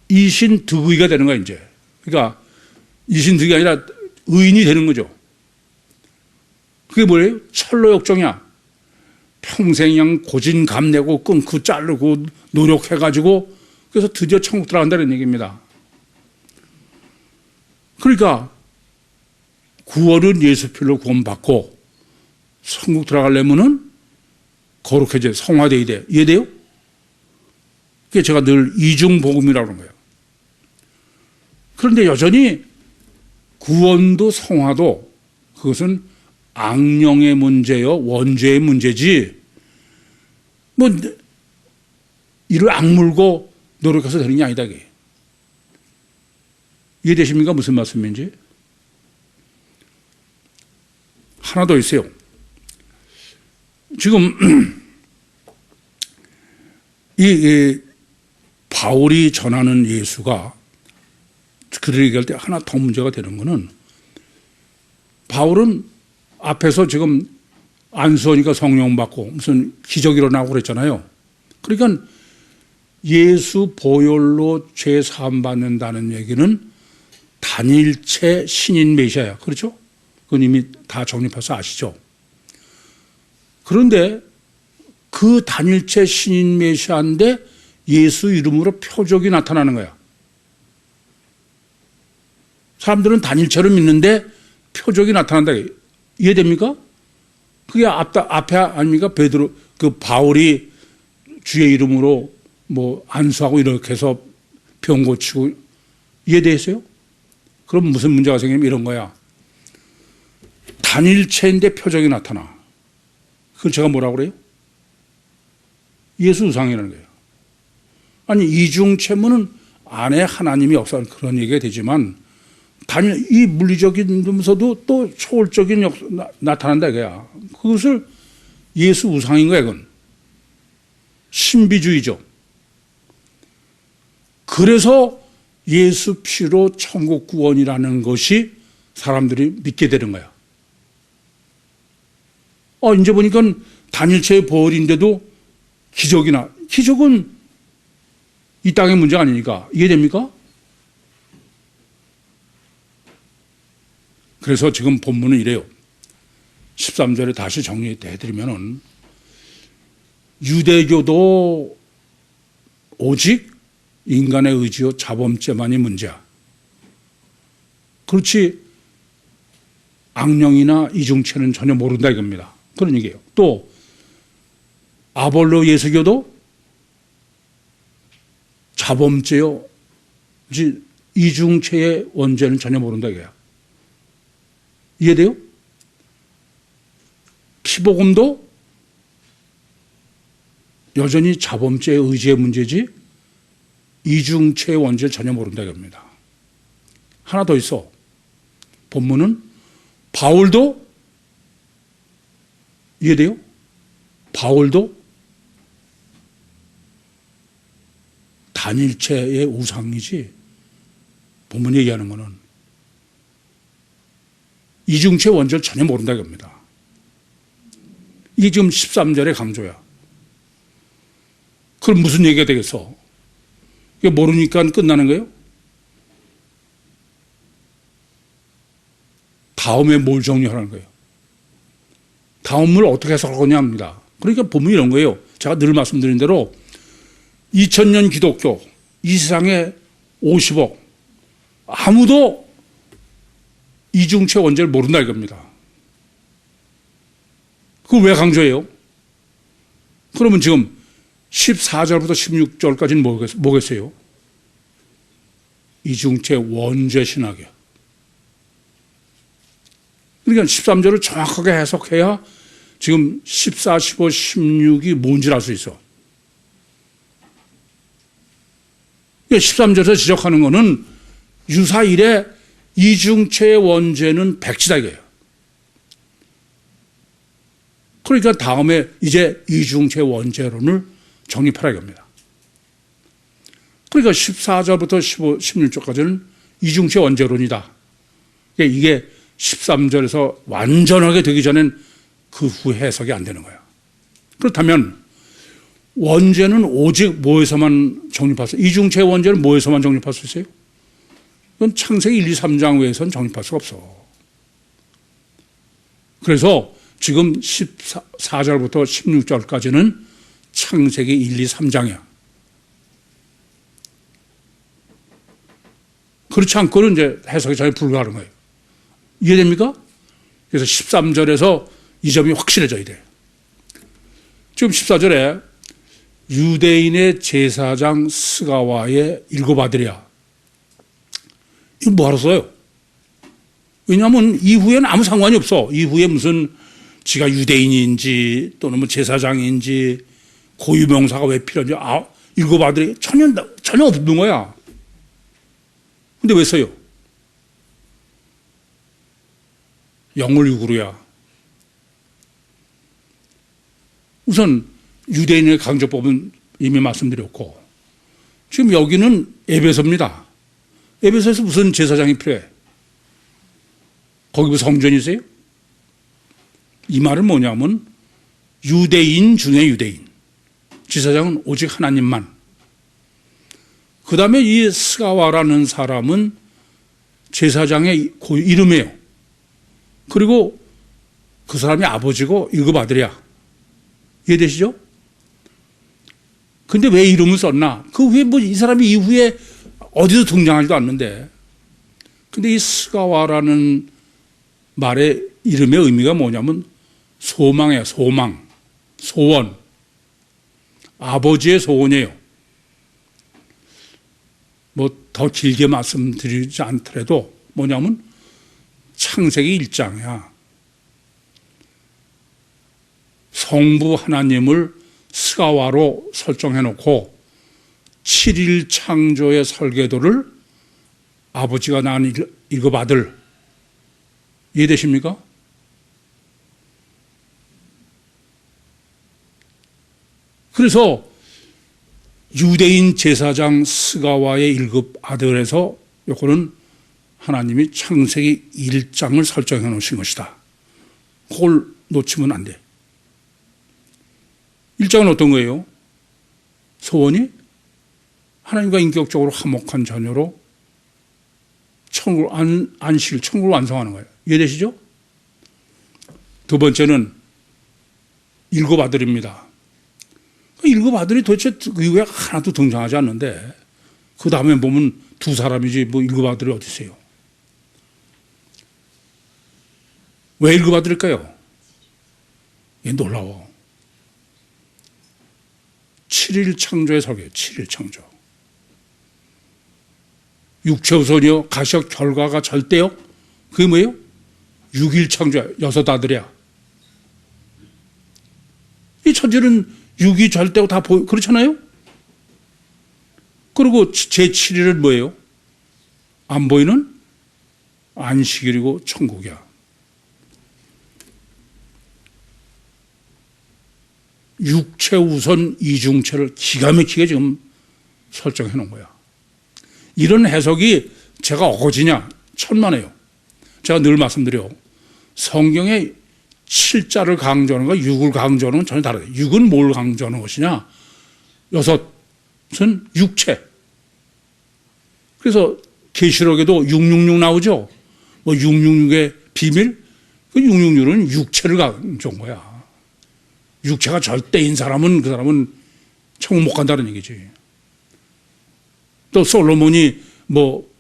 Speaker 1: 이신득의가 되는 거야 이제. 그러니까 이신득이 아니라 의인이 되는 거죠. 그게 뭐예요? 철로역정이야. 평생 그냥 고진감내고 끊고 자르고 노력해가지고 그래서 드디어 천국 들어간다는 얘기입니다. 그러니까 구원은 예수 피로 구원받고 천국 들어가려면은 거룩해져 성화돼야 돼. 이해돼요? 그게 제가 늘 이중복음이라고 하는 거예요. 그런데 여전히 구원도 성화도 그것은 악령의 문제요 원죄의 문제지 뭐 이를 악물고 노력해서 되는 게 아니다. 그게. 이해되십니까? 무슨 말씀인지? 하나 더 있어요. 지금 이 바울이 전하는 예수가 그를 얘기할 때 하나 더 문제가 되는 거는 바울은 앞에서 지금 안수하니까 성령 받고 무슨 기적이 일어나고 그랬잖아요. 그러니까 예수 보혈로 죄 사함 받는다는 얘기는 단일체 신인 메시아야. 그렇죠? 그건 이미 다 정립해서 아시죠? 그런데 그 단일체 신인 메시아인데 예수 이름으로 표적이 나타나는 거야. 사람들은 단일체를 믿는데 표적이 나타난다. 이해됩니까? 그게 앞에 아닙니까? 베드로, 그 바울이 주의 이름으로 뭐 안수하고 이렇게 해서 병 고치고 이해되세요? 그럼 무슨 문제가 생기면 이런 거야. 단일체인데 표적이 나타나. 그걸 제가 뭐라고 그래요? 예수 우상이라는 거예요. 아니 이중체면은 안에 하나님이 역사하는 그런 얘기가 되지만 이 물리적인 점에서도 또 초월적인 나타난다 이거야. 그것을 예수 우상인 거야. 그건 신비주의죠. 그래서 예수 피로 천국 구원이라는 것이 사람들이 믿게 되는 거야. 이제 보니까 단일체의 보혈인데도 기적은 이 땅의 문제가 아니니까. 이해됩니까? 그래서 지금 본문은 이래요. 13절에 다시 정리해드리면은 유대교도 오직 인간의 의지요 자범죄만이 문제야. 그렇지 악령이나 이중체는 전혀 모른다 이겁니다. 그런 얘기예요. 또 아볼로 예수교도 자범죄요 이중체의 원죄는 전혀 모른다 이거야. 이해돼요? 피복음도 여전히 자범죄의 의지의 문제지 이중체의 원죄를 전혀 모른다 이겁니다. 하나 더 있어. 본문은 바울도 이해돼요? 바울도 단일체의 우상이지 본문이 얘기하는 거는 이중체 원죄를 전혀 모른다 이겁니다. 이게 지금 13절의 강조야. 그럼 무슨 얘기가 되겠어? 이게 모르니까 끝나는 거예요? 다음에 뭘 정리하라는 거예요? 다음을 어떻게 해석할 거냐 합니다. 그러니까 보면 이런 거예요. 제가 늘 말씀드린 대로 2000년 기독교 이 세상에 50억 아무도 이중체 원죄를 모른다 이겁니다. 그걸 왜 강조해요? 그러면 지금 14절부터 16절까지는 뭐겠어요? 이중체 원죄 신학이야. 그러니까 13절을 정확하게 해석해야 지금 14, 15, 16이 뭔지 알 수 있어. 13절에서 지적하는 것은 유사 이래 이중체의 원죄는 백지다 이거예요. 그러니까 다음에 이제 이중체 원죄론을 정립하라 이겁니다. 그러니까 14절부터 15, 16절까지는 이중체 원죄론이다. 이게 13절에서 완전하게 되기 전엔 그 후 해석이 안 되는 거야. 그렇다면 원죄는 오직 뭐에서만 정립할 수 있어요? 이중체 원죄는 뭐에서만 정립할 수 있어요? 그건 창세기 1, 2, 3장 외에서는 정립할 수가 없어. 그래서 지금 14절부터 16절까지는 창세기 1, 2, 3장이야. 그렇지 않고는 이제 해석이 잘 불가하는 거예요. 이해됩니까? 그래서 13절에서 이 점이 확실해져야 돼. 지금 14절에 유대인의 제사장 스가와의 일곱 아들이야. 이거 뭐하러 써요? 왜냐하면 이후에는 아무 상관이 없어. 이후에 무슨 지가 유대인인지 또는 뭐 제사장인지 고유명사가 왜 필요한지 일곱 아들이 전혀 없는 거야. 근데 왜 써요? 영을 육으로야. 우선 유대인의 강조법은 이미 말씀드렸고 지금 여기는 에베소입니다. 에베소에서 무슨 제사장이 필요해? 거기 무슨 성전이 있어요? 이 말은 뭐냐면 유대인 중에 유대인. 제사장은 오직 하나님만. 그 다음에 이 스가와라는 사람은 제사장의 이름이에요. 그리고 그 사람이 아버지고 일곱 아들이야. 이해되시죠? 근데 왜 이름을 썼나? 그 후에 뭐 이 사람이 이후에 어디서 등장하지도 않는데. 근데 이 스가와라는 말의 이름의 의미가 뭐냐면 소망이에요. 소망. 소원. 아버지의 소원이에요. 뭐 더 길게 말씀드리지 않더라도 뭐냐면 창세기 1장이야. 성부 하나님을 스가와로 설정해놓고 7일 창조의 설계도를 아버지가 낳은 일곱 아들. 이해되십니까? 그래서 유대인 제사장 스가와의 일곱 아들에서 요거는 하나님이 창세기 1장을 설정해 놓으신 것이다. 그걸 놓치면 안 돼. 1장은 어떤 거예요? 소원이 하나님과 인격적으로 화목한 자녀로 안식일, 천국을 완성하는 거예요. 이해되시죠? 두 번째는 일곱 아들입니다. 그 일곱 아들이 도대체 그 이후에 하나도 등장하지 않는데 그 다음에 보면 두 사람이지 뭐 일곱 아들이 어디 있어요? 왜 일곱 아들일까요? 이게 놀라워. 7일 창조의 설계, 7일 창조. 육체우선이요, 가시적 결과가 절대요. 그게 뭐예요? 6일 창조야, 여섯 아들이야. 이 천지는 6이 절대고 다 그렇잖아요? 그리고 제7일은 뭐예요? 안 보이는 안식일이고 천국이야. 육체 우선 이중체를 기가 막히게 지금 설정해 놓은 거야. 이런 해석이 제가 어거지냐? 천만에요. 제가 늘 말씀드려. 성경에 7자를 강조하는 것과 6을 강조하는 건 전혀 다르다. 6은 뭘 강조하는 것이냐? 6은 육체. 그래서 계시록에도 666 나오죠? 뭐 666의 비밀? 그 666은 육체를 강조한 거야. 육체가 절대인 사람은 그 사람은 천국 못 간다는 얘기지. 또 솔로몬이 뭐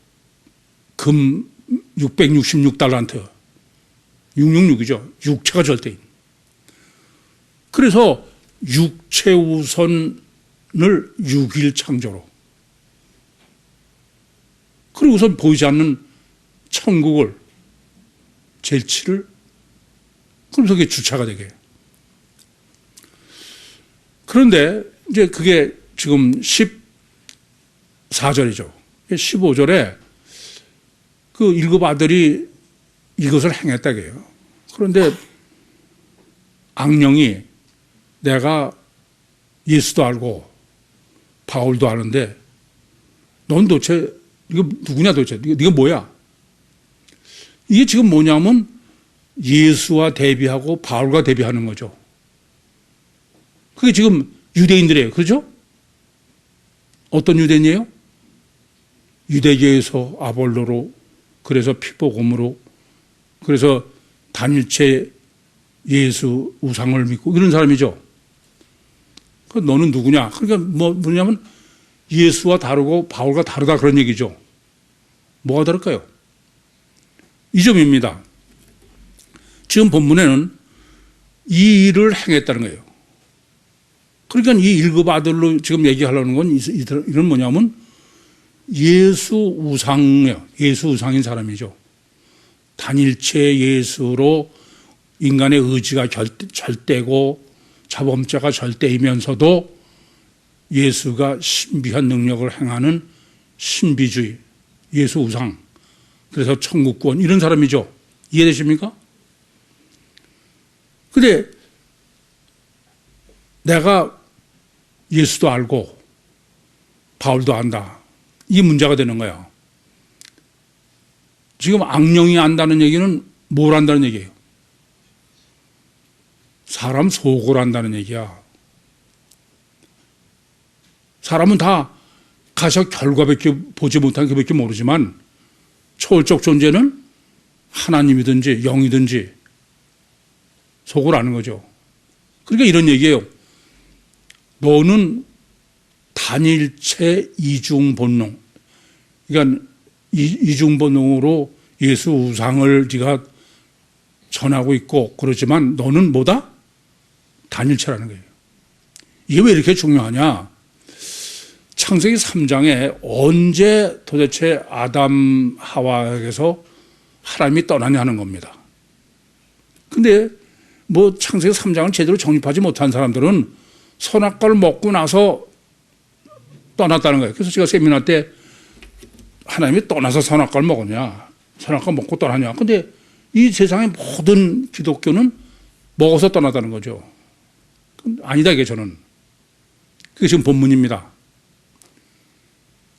Speaker 1: 금 666달란트 666이죠. 육체가 절대인. 그래서 육체 우선을 6일 창조로 그리고 우선 보이지 않는 천국을 제7을 그러면서 그게 주체가 되게 그런데 이제 그게 지금 14절이죠. 15절에 그 일곱 아들이 이것을 행했다고요. 그런데 악령이 내가 예수도 알고 바울도 아는데 넌 도대체 이거 누구냐 도대체 네가 뭐야? 이게 지금 뭐냐면 예수와 대비하고 바울과 대비하는 거죠. 그게 지금 유대인들이에요. 그렇죠? 어떤 유대인이에요? 유대교에서 아볼로로, 그래서 피복음으로, 그래서 단일체 예수 우상을 믿고 이런 사람이죠. 그 너는 누구냐? 그러니까 뭐냐면 예수와 다르고 바울과 다르다 그런 얘기죠. 뭐가 다를까요? 이 점입니다. 지금 본문에는 이 일을 행했다는 거예요. 그러니까 이 일곱 아들로 지금 얘기하려는 건 이런 뭐냐면 예수 우상이에요. 예수 우상인 사람이죠. 단일체 예수로 인간의 의지가 절대고 자범죄가 절대이면서도 예수가 신비한 능력을 행하는 신비주의, 예수 우상, 그래서 천국권 이런 사람이죠. 이해되십니까? 근데 내가 예수도 알고 바울도 안다. 이게 문제가 되는 거야. 지금 악령이 안다는 얘기는 뭘 안다는 얘기예요? 사람 속을 안다는 얘기야. 사람은 다 가서 결과밖에 보지 못한 그밖에 모르지만 초월적 존재는 하나님이든지 영이든지 속을 아는 거죠. 그러니까 이런 얘기예요. 너는 단일체 이중본능, 그러니까 이중본능으로 예수 우상을 네가 전하고 있고 그렇지만 너는 뭐다? 단일체라는 거예요. 이게 왜 이렇게 중요하냐? 창세기 3장에 언제 도대체 아담 하와에게서 하나님이 떠나냐 하는 겁니다. 근데 뭐 창세기 3장을 제대로 정립하지 못한 사람들은 선악과를 먹고 나서 떠났다는 거예요. 그래서 제가 세미나 때 하나님이 떠나서 선악과를 먹었냐, 선악과 먹고 떠나냐. 근데 이 세상의 모든 기독교는 먹어서 떠나다는 거죠. 아니다 이게 저는. 그게 지금 본문입니다.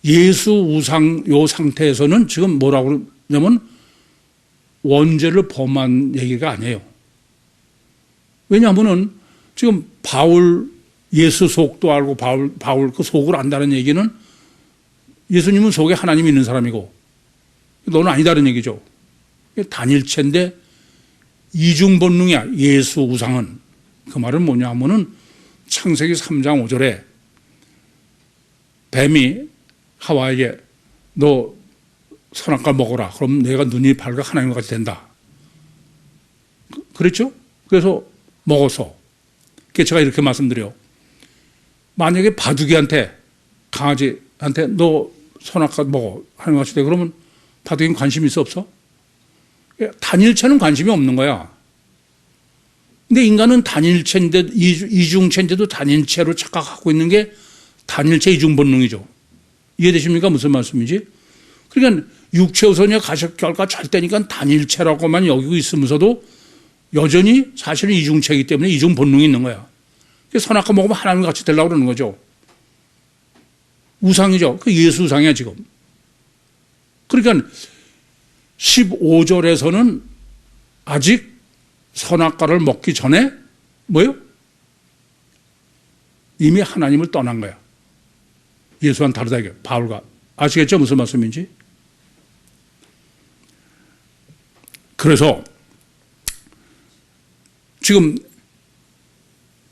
Speaker 1: 예수 우상 요 상태에서는 지금 뭐라고 그러냐면 원죄를 범한 얘기가 아니에요. 왜냐하면은 지금 바울 예수 속도 알고 바울 그 속을 안다는 얘기는 예수님은 속에 하나님이 있는 사람이고 너는 아니다는 얘기죠. 단일체인데 이중본능이야. 예수 우상은. 그 말은 뭐냐 하면은 창세기 3장 5절에 뱀이 하와에게 너 선악과 먹어라. 그럼 내가 눈이 밝아 하나님과 같이 된다. 그랬죠? 그래서 먹어서. 그래서 제가 이렇게 말씀드려요. 만약에 바둑이한테 강아지한테 너 선악과 먹어 하나님과 같이 돼. 그러면 바둑이는 관심이 있어 없어? 단일체는 관심이 없는 거야. 근데 인간은 단일체인데 이중체인데도 단일체로 착각하고 있는 게 단일체 이중본능이죠. 이해되십니까? 무슨 말씀인지? 그러니까 육체우선이야 가십결과 절대니까 단일체라고만 여기고 있으면서도 여전히 사실은 이중체이기 때문에 이중본능이 있는 거야. 선악과 먹으면 하나님과 같이 되려고 그러는 거죠. 우상이죠. 그 예수 우상이야 지금. 그러니까 15절에서는 아직 선악과를 먹기 전에 뭐예요? 이미 하나님을 떠난 거야. 예수와는 다르다 이게 바울과. 아시겠죠? 무슨 말씀인지? 그래서 지금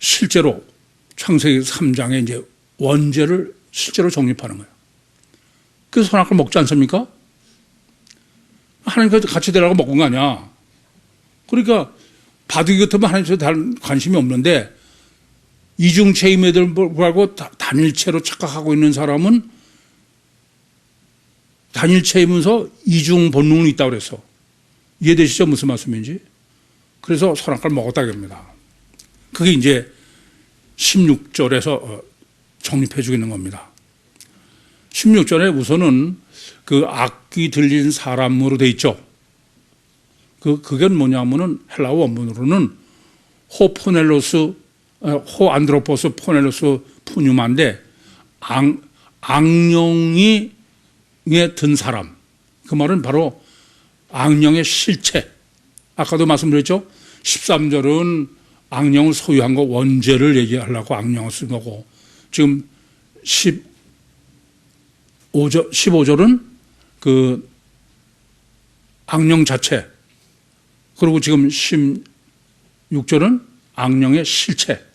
Speaker 1: 실제로 창세기 3장에 이제 원죄를 실제로 정립하는 거예요. 그래서 선악과를 먹지 않습니까? 하나님과 같이 되라고 먹은 거 아니야. 그러니까 바둑이 같으면 하나님께 다른 관심이 없는데 이중체임에도 불구하고 단일체로 착각하고 있는 사람은 단일체이면서 이중 본능은 있다고 그랬어. 이해되시죠? 무슨 말씀인지? 그래서 선악과를 먹었다 그럽니다. 그게 이제 16절에서 정립해 주고 있는 겁니다. 16절에 우선은 그 악기 들린 사람으로 돼 있죠. 그게 뭐냐면은 헬라어 원문으로는 호 안드로포스 포넬로스 푸뉴마인데 악령이 든 사람. 그 말은 바로 악령의 실체. 아까도 말씀드렸죠. 13절은 악령을 소유한 거 원죄를 얘기하려고 악령을 쓴 거고, 지금 15절은 그 악령 자체, 그리고 지금 16절은 악령의 실체.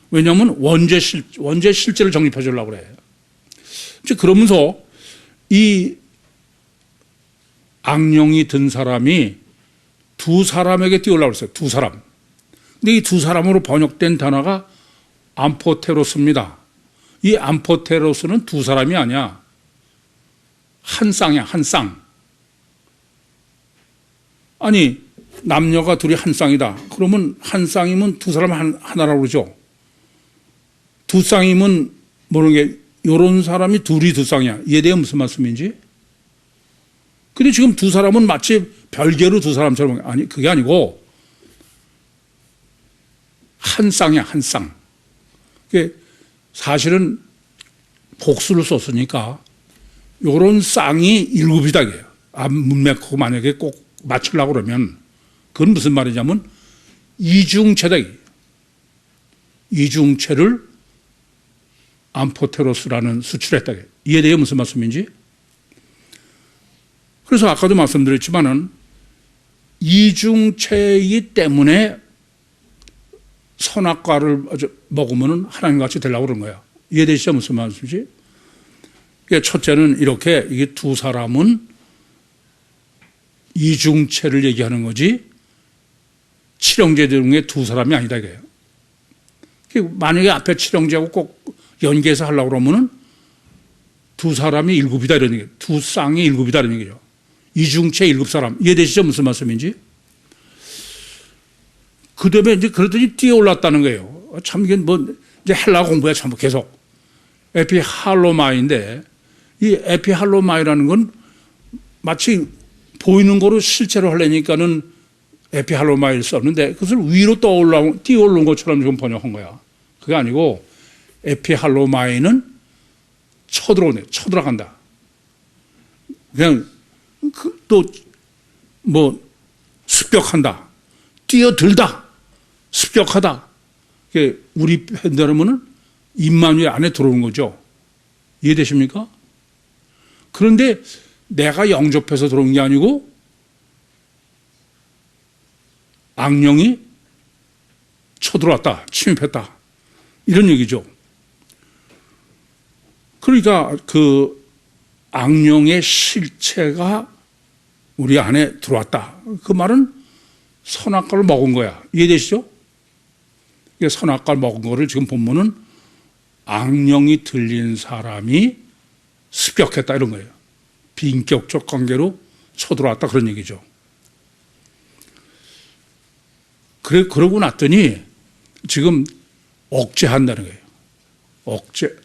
Speaker 1: 왜냐하면 원죄 실제를 정립해 주려고 그래요. 그러면서 이 악령이 든 사람이 두 사람에게 띄우려고 했어요. 두 사람. 근데 이 두 사람으로 번역된 단어가 암포테로스입니다. 이 암포테로스는 두 사람이 아니야. 한 쌍이야, 한 쌍. 아니, 남녀가 둘이 한 쌍이다. 그러면 한 쌍이면 두 사람 하나라고 그러죠. 두 쌍이면 모르는 게, 요런 사람이 둘이 두 쌍이야. 이해돼요? 무슨 말씀인지? 근데 지금 두 사람은 마치 별개로 두 사람처럼, 아니, 그게 아니고, 한 쌍이야, 한 쌍. 사실은 복수를 썼으니까, 요런 쌍이 일곱이다. 문맥하고 만약에 꼭 맞추려고 그러면, 그건 무슨 말이냐면, 이중체다. 이중체를 암포테로스라는 수치를 했다. 이해돼요? 무슨 말씀인지? 그래서 아까도 말씀드렸지만은, 이중체이기 때문에 선악과를 먹으면 하나님같이 되려고 그런 거야. 이해되시죠? 무슨 말씀이지? 첫째는 이렇게, 이게 두 사람은 이중체를 얘기하는 거지, 칠형제 중에 두 사람이 아니다, 이거예요. 만약에 앞에 칠형제하고 꼭 연계해서 하려고 그러면은 두 사람이 일곱이다, 이런 얘기예요. 두 쌍이 일곱이다, 이런 얘기죠. 이중체 일곱 사람. 이해되시죠? 무슨 말씀인지? 그 다음에 이제 그러더니 뛰어 올랐다는 거예요. 참, 이게 이제 헬라 공부야, 참, 계속. 에피할로마인데, 이 에피할로마이라는 건 마치 보이는 거로 실제로 하려니까는 에피할로마이를 썼는데, 그것을 위로 뛰어 올라온 것처럼 지금 번역한 거야. 그게 아니고, 에피할로마이는 쳐들어간다. 그냥, 습격한다. 뛰어들다. 습격하다. 우리 편대로는 임마누엘 안에 들어오는 거죠. 이해되십니까? 그런데 내가 영접해서 들어온 게 아니고 악령이 쳐들어왔다. 침입했다. 이런 얘기죠. 그러니까 그 악령의 실체가 우리 안에 들어왔다. 그 말은 선악과를 먹은 거야. 이해되시죠? 선악과를 먹은 거를 지금 본문은 악령이 들린 사람이 습격했다, 이런 거예요. 비인격적 관계로 쳐들어왔다, 그런 얘기죠. 그러고 났더니 지금 억제한다는 거예요.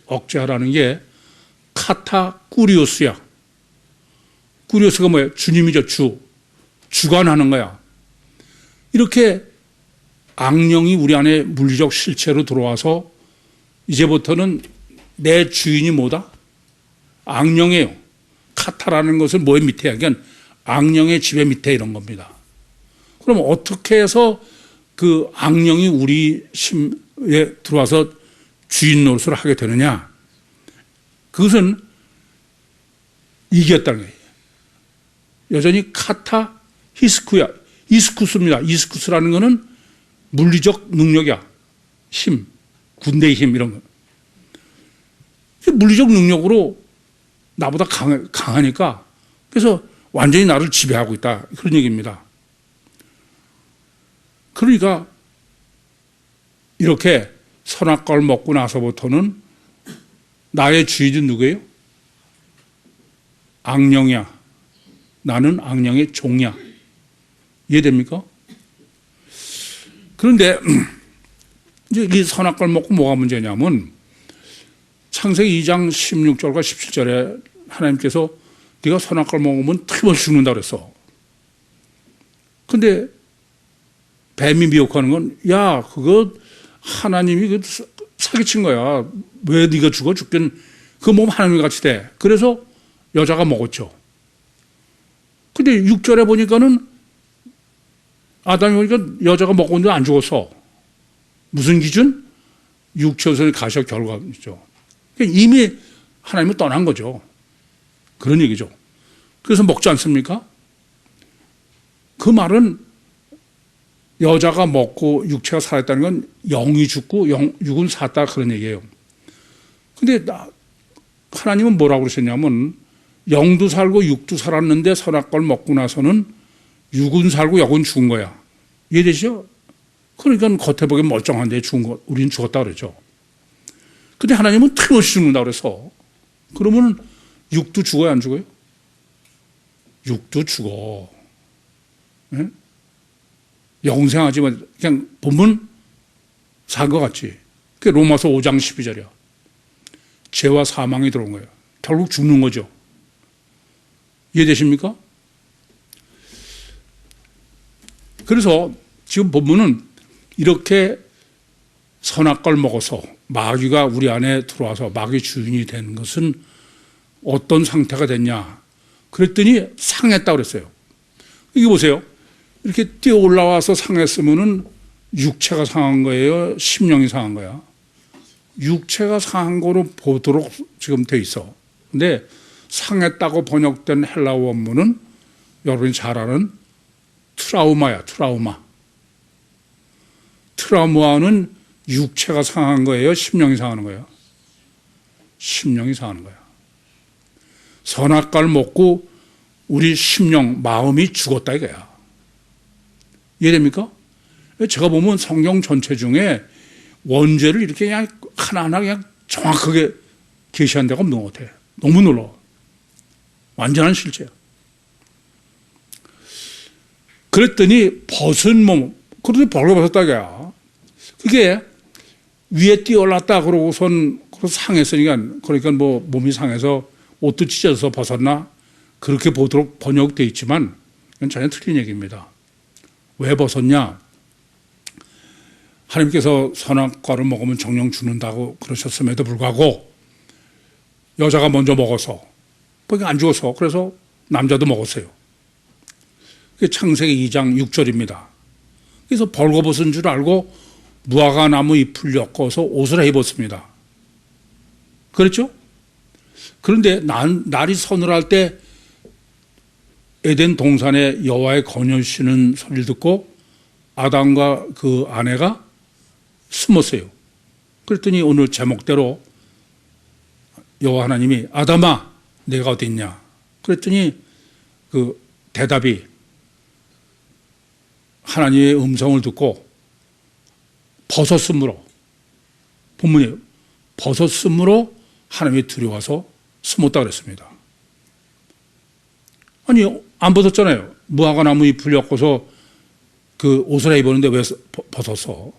Speaker 1: 억제하라는 게 카타쿠리오스야. 쿠리오스가 뭐예요? 주님이죠, 주관하는 거야. 이렇게 악령이 우리 안에 물리적 실체로 들어와서 이제부터는 내 주인이 뭐다? 악령이에요. 카타라는 것은 뭐의 밑에야? 그러니까 악령의 지배 밑에 이런 겁니다. 그럼 어떻게 해서 그 악령이 우리 심에 들어와서 주인 노릇을 하게 되느냐? 그것은 이겼다는 거예요. 여전히 카타 히스쿠야. 이스쿠스입니다. 이스쿠스라는 것은 물리적 능력이야. 힘, 군대의 힘 이런 거. 물리적 능력으로 나보다 강하니까 그래서 완전히 나를 지배하고 있다. 그런 얘기입니다. 그러니까 이렇게 선악과를 먹고 나서부터는 나의 주인이 누구예요? 악령이야. 나는 악령의 종이야. 이해됩니까? 그런데 이제 이 선악과를 먹고 뭐가 문제냐면 창세기 2장 16절과 17절에 하나님께서 네가 선악과를 먹으면 틀림없이 죽는다 그랬어. 근데 뱀이 미혹하는 건 야, 그거 하나님이 사기친 거야. 왜 네가 죽긴 그거 먹으면 하나님이 같이 돼. 그래서 여자가 먹었죠. 근데 6절에 보니까는 아담이 보니까 여자가 먹었는데 안 죽었어. 무슨 기준? 육체우선의 가시와 결과죠. 그러니까 이미 하나님은 떠난 거죠. 그런 얘기죠. 그래서 먹지 않습니까? 그 말은 여자가 먹고 육체가 살았다는 건 영이 죽고 육은 샀다 그런 얘기예요. 근데 하나님은 뭐라고 그러셨냐면 영도 살고 육도 살았는데 선악과를 먹고 나서는 육은 살고 영은 죽은 거야. 이해되시죠? 그러니까 겉에 보기엔 멀쩡한데 죽은 거, 우리는 죽었다 그러죠. 근데 하나님은 틀림없이 죽는다 그래서 그러면 육도 죽어요, 안 죽어요? 육도 죽어. 네? 영생하지만 그냥 보면 산 것 같지. 그게 로마서 5장 12절이야. 죄와 사망이 들어온 거예요. 결국 죽는 거죠. 이해되십니까? 그래서 지금 보면은 이렇게 선악과를 먹어서 마귀가 우리 안에 들어와서 마귀 주인이 된 것은 어떤 상태가 됐냐. 그랬더니 상했다고 그랬어요. 이게 보세요. 이렇게 뛰어 올라와서 상했으면은 육체가 상한 거예요? 심령이 상한 거야? 육체가 상한 거로 보도록 지금 돼 있어. 근데 상했다고 번역된 헬라어 원문은 여러분이 잘 아는 트라우마야, 트라우마. 트라우마는 육체가 상한 거예요? 심령이 상하는 거예요? 심령이 상하는 거야. 선악과를 먹고 우리 심령, 마음이 죽었다 이거야. 이해됩니까? 제가 보면 성경 전체 중에 원죄를 이렇게 그냥 하나하나 그냥 정확하게 계시한 데가 없는 것 같아요. 너무 놀라워. 완전한 실체야. 그랬더니 벗은 몸, 그런데 벌거벗었다 이거야. 그게 위에 뛰어올랐다 그러고선 상했으니까, 그러니까 뭐 몸이 상해서 옷도 찢어서 벗었나? 그렇게 보도록 번역되어 있지만 이건 전혀 틀린 얘기입니다. 왜 벗었냐? 하나님께서 선악과를 먹으면 정령 죽는다고 그러셨음에도 불구하고 여자가 먼저 먹어서 그게 안 죽어서 그래서 남자도 먹었어요. 그게 창세기 2장 6절입니다. 그래서 벌거벗은 줄 알고 무화과 나무 잎을 엮어서 옷을 입었습니다. 그렇죠? 그런데 날이 서늘할 때 에덴 동산에 여호와의 거녀시는 소리를 듣고 아담과 그 아내가 숨었어요. 그랬더니 오늘 제목대로 여호와 하나님이 아담아 내가 어디 있냐? 그랬더니 그 대답이 하나님의 음성을 듣고 벗었으므로, 본문이에요. 벗었으므로 하나님이 들여와서 숨었다 그랬습니다. 아니 안 벗었잖아요. 무화과 나무 잎을 엮어서 그 옷을 입었는데 왜 벗었어?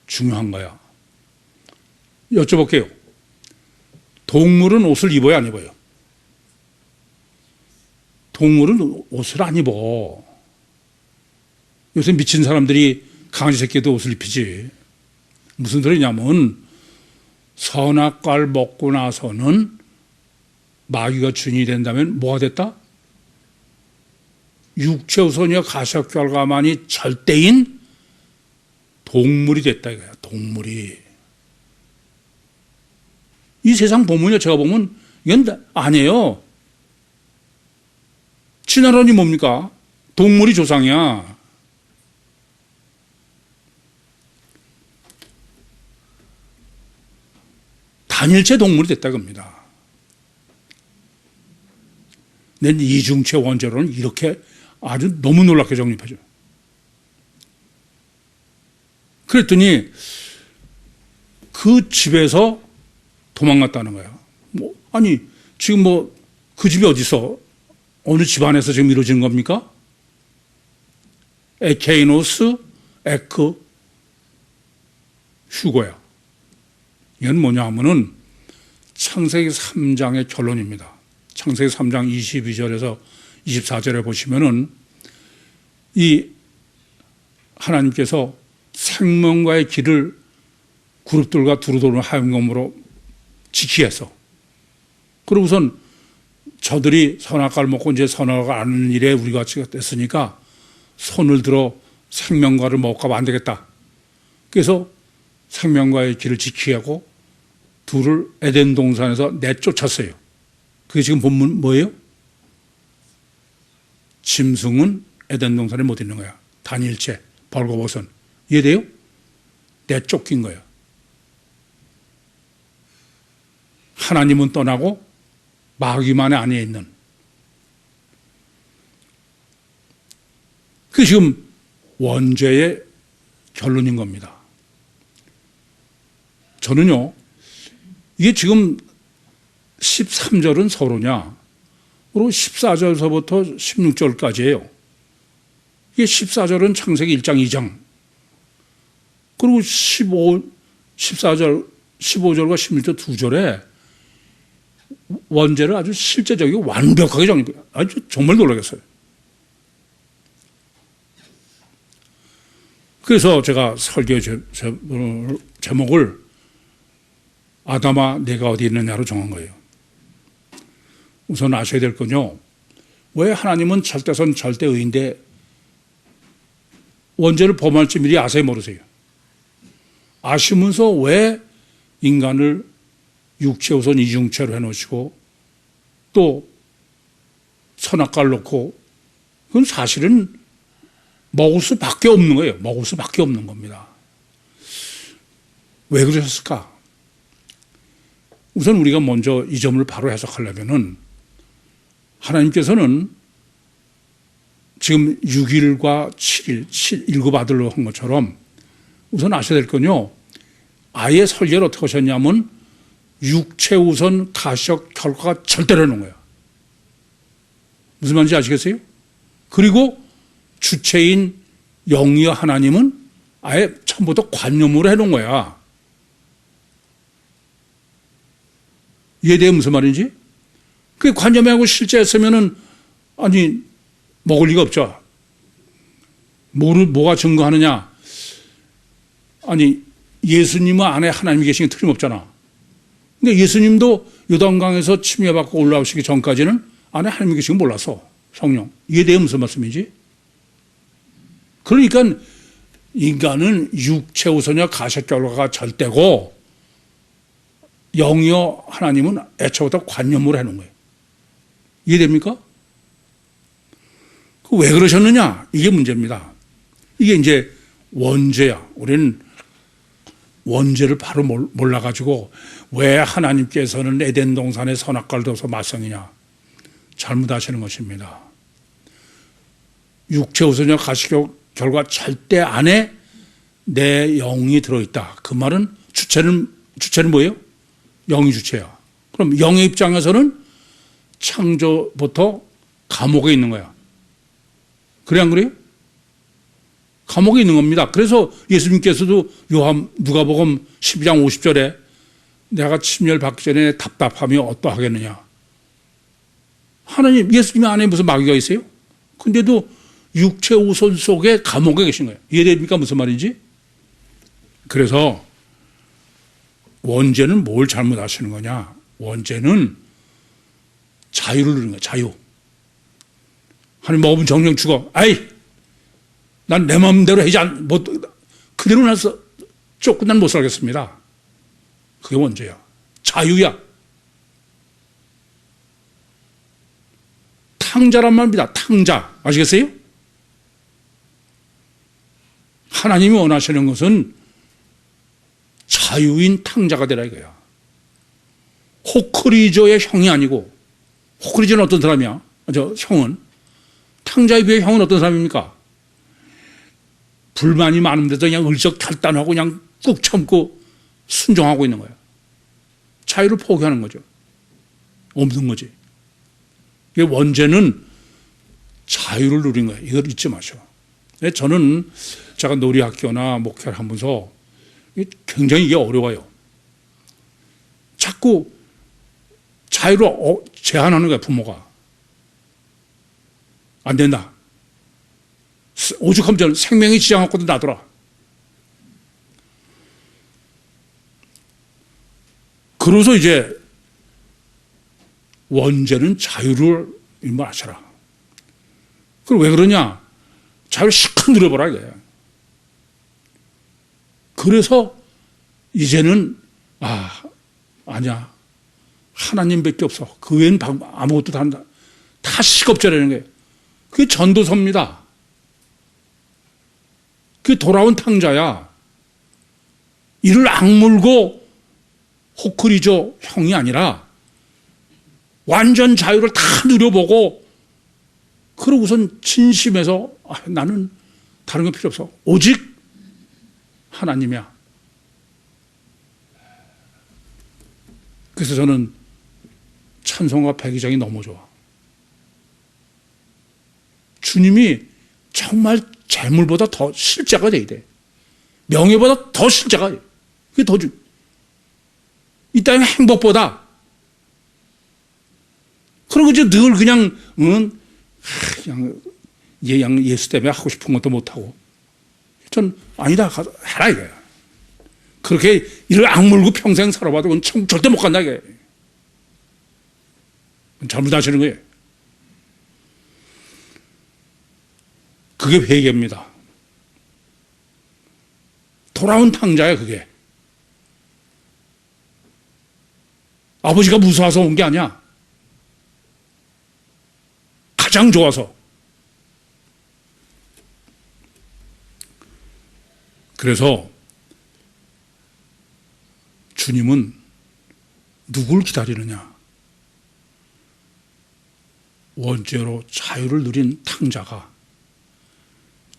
Speaker 1: 중요한 거야. 여쭤볼게요. 동물은 옷을 입어야 안 입어요? 동물은 옷을 안 입어. 요새 미친 사람들이 강아지 새끼도 옷을 입히지. 무슨 소리냐면 선악과를 먹고 나서는 마귀가 주인이 된다면 뭐가 됐다? 육체우선이와 가시결과만이 절대인 동물이 됐다 이거야. 동물이. 이 세상 보면요, 제가 보면 이건 아니에요. 진화론이 뭡니까? 동물이 조상이야. 단일체 동물이 됐다 겁니다. 내 이중체 원죄론은 이렇게 아주 너무 놀랍게 정립해줘요. 그랬더니 그 집에서 도망갔다는 거야. 뭐, 아니, 지금 뭐, 그 집이 어디 있어? 어느 집안에서 지금 이루어지는 겁니까? 에케이노스, 에크. 휴거야. 이건 뭐냐 하면은 창세기 3장의 결론입니다. 창세기 3장 22절에서 24절에 보시면은 이 하나님께서 생명과의 길을 그룹들과 두루두루 하염검으로 지키게 해서, 그러고선 저들이 선악과를 먹고 이제 선악과를 아는 일에 우리가 됐으니까 손을 들어 생명과를 먹고 안 되겠다. 그래서 생명과의 길을 지키게 하고 둘을 에덴 동산에서 내쫓았어요. 그게 지금 본문 뭐예요? 짐승은 에덴 동산에 못 있는 거야. 단일체, 벌거벗은. 이해돼요? 내쫓긴 거야. 하나님은 떠나고 마귀만의 안에 있는. 그게 지금 원죄의 결론인 겁니다. 저는요, 이게 지금 13절은 서로냐, 그리고 14절서부터 16절까지예요. 이게 14절은 창세기 1장, 2장, 그리고 14절, 15절과 16절 2절에 원죄를 아주 실제적이고 완벽하게 정리해요. 아주 정말 놀라겠어요. 그래서 제가 설교 제목을 아담아 내가 어디 있느냐로 정한 거예요. 우선 아셔야 될 건요, 왜 하나님은 절대선 절대의인데 원죄를 범할지 미리 아세요, 모르세요? 아시면서 왜 인간을 육체 우선 이중체로 해놓으시고 또 선악과를 놓고, 그건 사실은 먹을 수밖에 없는 거예요. 먹을 수밖에 없는 겁니다. 왜 그러셨을까? 우선 우리가 먼저 이 점을 바로 해석하려면은, 하나님께서는 지금 6일과 7일, 7 아들로 한 것처럼 우선 아셔야 될 건요, 아예 설계를 어떻게 하셨냐면 육체 우선 가시적 결과가 절대로 해놓은 거예요. 무슨 말인지 아시겠어요? 그리고 주체인 영이여 하나님은 아예 처음부터 관념으로 해놓은 거야. 이해돼요? 무슨 말인지? 그게 관념하고 실제 했으면은, 아니, 먹을 리가 없죠. 뭐가 증거하느냐? 아니, 예수님은 안에 하나님이 계신 게 틀림없잖아. 근데 예수님도 요단강에서 침례받고 올라오시기 전까지는 안에 하나님이 계신 걸 몰랐어. 성령. 이해돼요? 무슨 말씀인지? 그러니까 인간은 육체 우선이야 가식 결과가 절대고, 영이여 하나님은 애초부터 관념으로 해놓은 거예요. 이해됩니까? 왜 그러셨느냐? 이게 문제입니다. 이게 이제 원죄야. 우리는 원죄를 바로 몰라가지고 왜 하나님께서는 에덴 동산에 선악과를 둬서 맞성이냐? 잘못하시는 것입니다. 육체 우선이야 가식 결과 절대 안에 내 영이 들어있다. 그 말은 주체는 뭐예요? 영이 주체야. 그럼 영의 입장에서는 창조부터 감옥에 있는 거야. 그래 안 그래요? 감옥에 있는 겁니다. 그래서 예수님께서도 누가복음 12장 50절에 내가 침례를 받기 전에 답답함이 어떠하겠느냐. 하나님, 예수님 안에 무슨 마귀가 있어요? 근데도 육체 우선 속에 감옥에 계신 거예요. 이해됩니까? 무슨 말인지? 그래서 원죄는 뭘 잘못하시는 거냐? 원죄는 자유를 누리는 거예요. 자유. 하나님 먹으면 정령 죽어. 아이, 난 내 마음대로 하지 그대로 나서 쫓고 난 못 살겠습니다. 그게 원죄야. 자유야. 탕자란 말입니다. 탕자. 아시겠어요? 하나님이 원하시는 것은 자유인 탕자가 되라 이거야. 호크리조의 형이 아니고, 호크리조는 어떤 사람이야? 형은. 탕자에 비해 형은 어떤 사람입니까? 불만이 많은데도 그냥 을적탈단하고 그냥 꾹 참고 순종하고 있는 거야. 자유를 포기하는 거죠. 없는 거지. 이게 원죄는 자유를 누린 거예요. 이걸 잊지 마셔. 저는 제가 놀이학교나 목회를 하면서 굉장히 이게 어려워요. 자꾸 자유를 제한하는 거야, 부모가. 안 된다. 오죽하면 저는 생명이 지장하고도 나더라. 그래서 이제 원죄는 자유를 일말하셔라. 그럼 왜 그러냐? 자유를 실컷 누려보라 이게. 그래서 이제는 아니야. 하나님밖에 없어. 그 외엔 아무것도 다 시겁절하는 거예요. 그게 전도서입니다. 그게 돌아온 탕자야. 이를 악물고 호크리죠 형이 아니라 완전 자유를 다 누려보고 그러고선 진심에서 나는 다른 거 필요 없어. 오직 하나님이야. 그래서 저는 찬송가 102장이 너무 좋아. 주님이 정말 재물보다 더 실제가 돼야 돼. 명예보다 더 실제가 돼. 그게 더 이 땅의 행복보다. 그리고 이제 늘 그냥 예수 때문에 하고 싶은 것도 못하고. 전 아니다. 가서 해라 이거야. 그렇게 이를 악물고 평생 살아봐도 그건 참 절대 못 간다 이게. 잘못하시는 거예요. 그게 회개입니다. 돌아온 탕자야 그게. 아버지가 무서워서 온 게 아니야. 가장 좋아서. 그래서 주님은 누굴 기다리느냐? 원죄로 자유를 누린 탕자가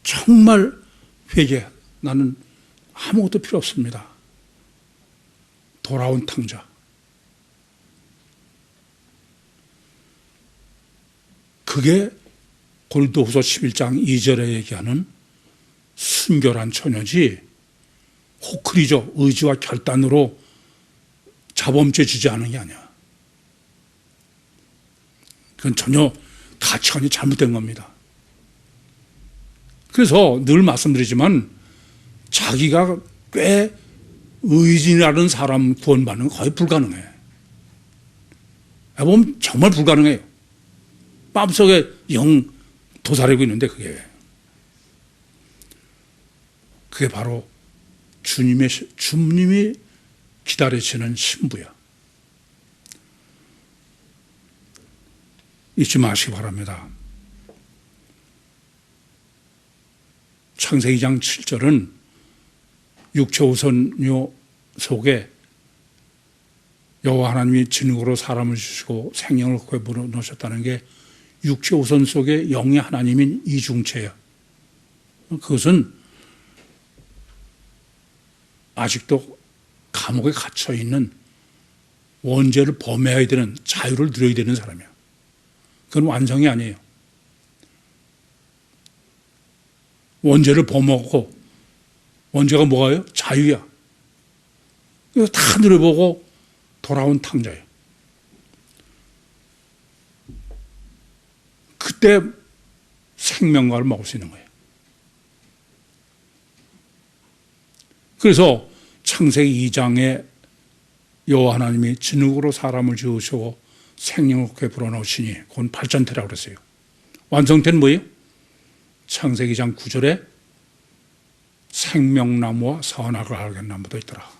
Speaker 1: 정말 회개, 나는 아무것도 필요 없습니다. 돌아온 탕자. 그게 고린도후서 11장 2절에 얘기하는 순결한 처녀지 호크리죠. 의지와 결단으로 자범죄 주지하는 게 아니야. 그건 전혀 가치관이 잘못된 겁니다. 그래서 늘 말씀드리지만 자기가 꽤 의진이라는 사람 구원받는 건 거의 불가능해. 보면 정말 불가능해요. 마음속에 영 도사리고 있는데 그게 바로 주님이 기다리시는 신부야. 잊지 마시기 바랍니다. 창세기 2장 7절은 육체우선요 속에 여호와 하나님이 진흙으로 사람을 주시고 생명을 거기에 불어넣으셨다는 게 육체우선 속에 영의 하나님인 이중체야. 그것은 아직도 감옥에 갇혀있는 원죄를 범해야 되는 자유를 누려야 되는 사람이야. 그건 완성이 아니에요. 원죄를 범하고 원죄가 뭐가요? 자유야. 이거 다 누려보고 돌아온 탕자예요. 그때 생명과를 먹을 수 있는 거예요. 그래서 창세기 2장에 여호와 하나님이 진흙으로 사람을 지으시고 생명을 거기에 불어넣으시니 그건 발전태라고 그랬어요. 완성태는 뭐예요? 창세기 2장 9절에 생명나무와 선악을 알게 나무도 있더라.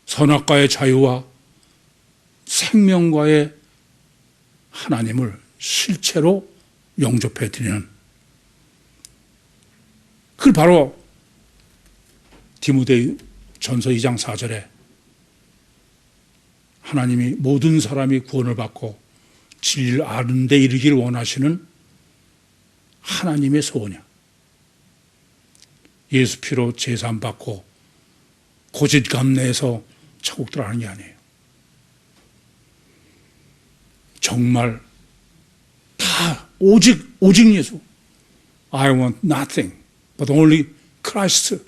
Speaker 1: 선악과의 자유와 생명과의 하나님을 실체로 영접해 드리는, 그걸 바로 디모데 전서 2장 4절에 하나님이 모든 사람이 구원을 받고 진리를 아는 데 이르기를 원하시는 하나님의 소원이야. 예수 피로 제사함 받고 고집 감내해서 천국 들어가는 게 아니에요. 정말 다 오직 예수. I want nothing but only 크라이스트.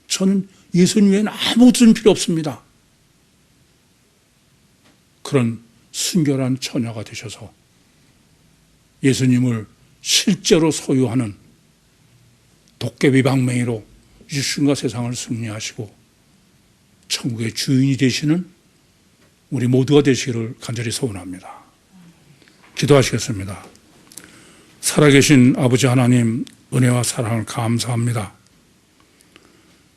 Speaker 1: 저는 예수님 외에는 아무것도 필요 없습니다. 그런 순결한 처녀가 되셔서 예수님을 실제로 소유하는 도깨비 방맹이로 육신과 세상을 승리하시고 천국의 주인이 되시는 우리 모두가 되시기를 간절히 소원합니다. 기도하시겠습니다. 살아계신 아버지 하나님, 은혜와 사랑을 감사합니다.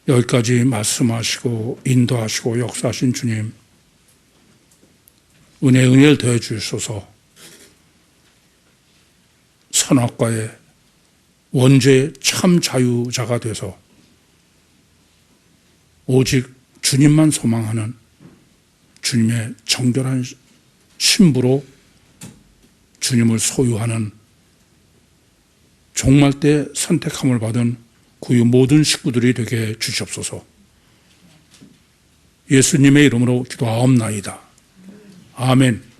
Speaker 1: 여기까지 말씀하시고 인도하시고 역사하신 주님, 은혜를 더해 주셔서 선악과의 원죄의 참 자유자가 돼서 오직 주님만 소망하는 주님의 정결한 신부로 주님을 소유하는 종말 때 선택함을 받은 구유 모든 식구들이 되게 주시옵소서. 예수님의 이름으로 기도하옵나이다. 아멘.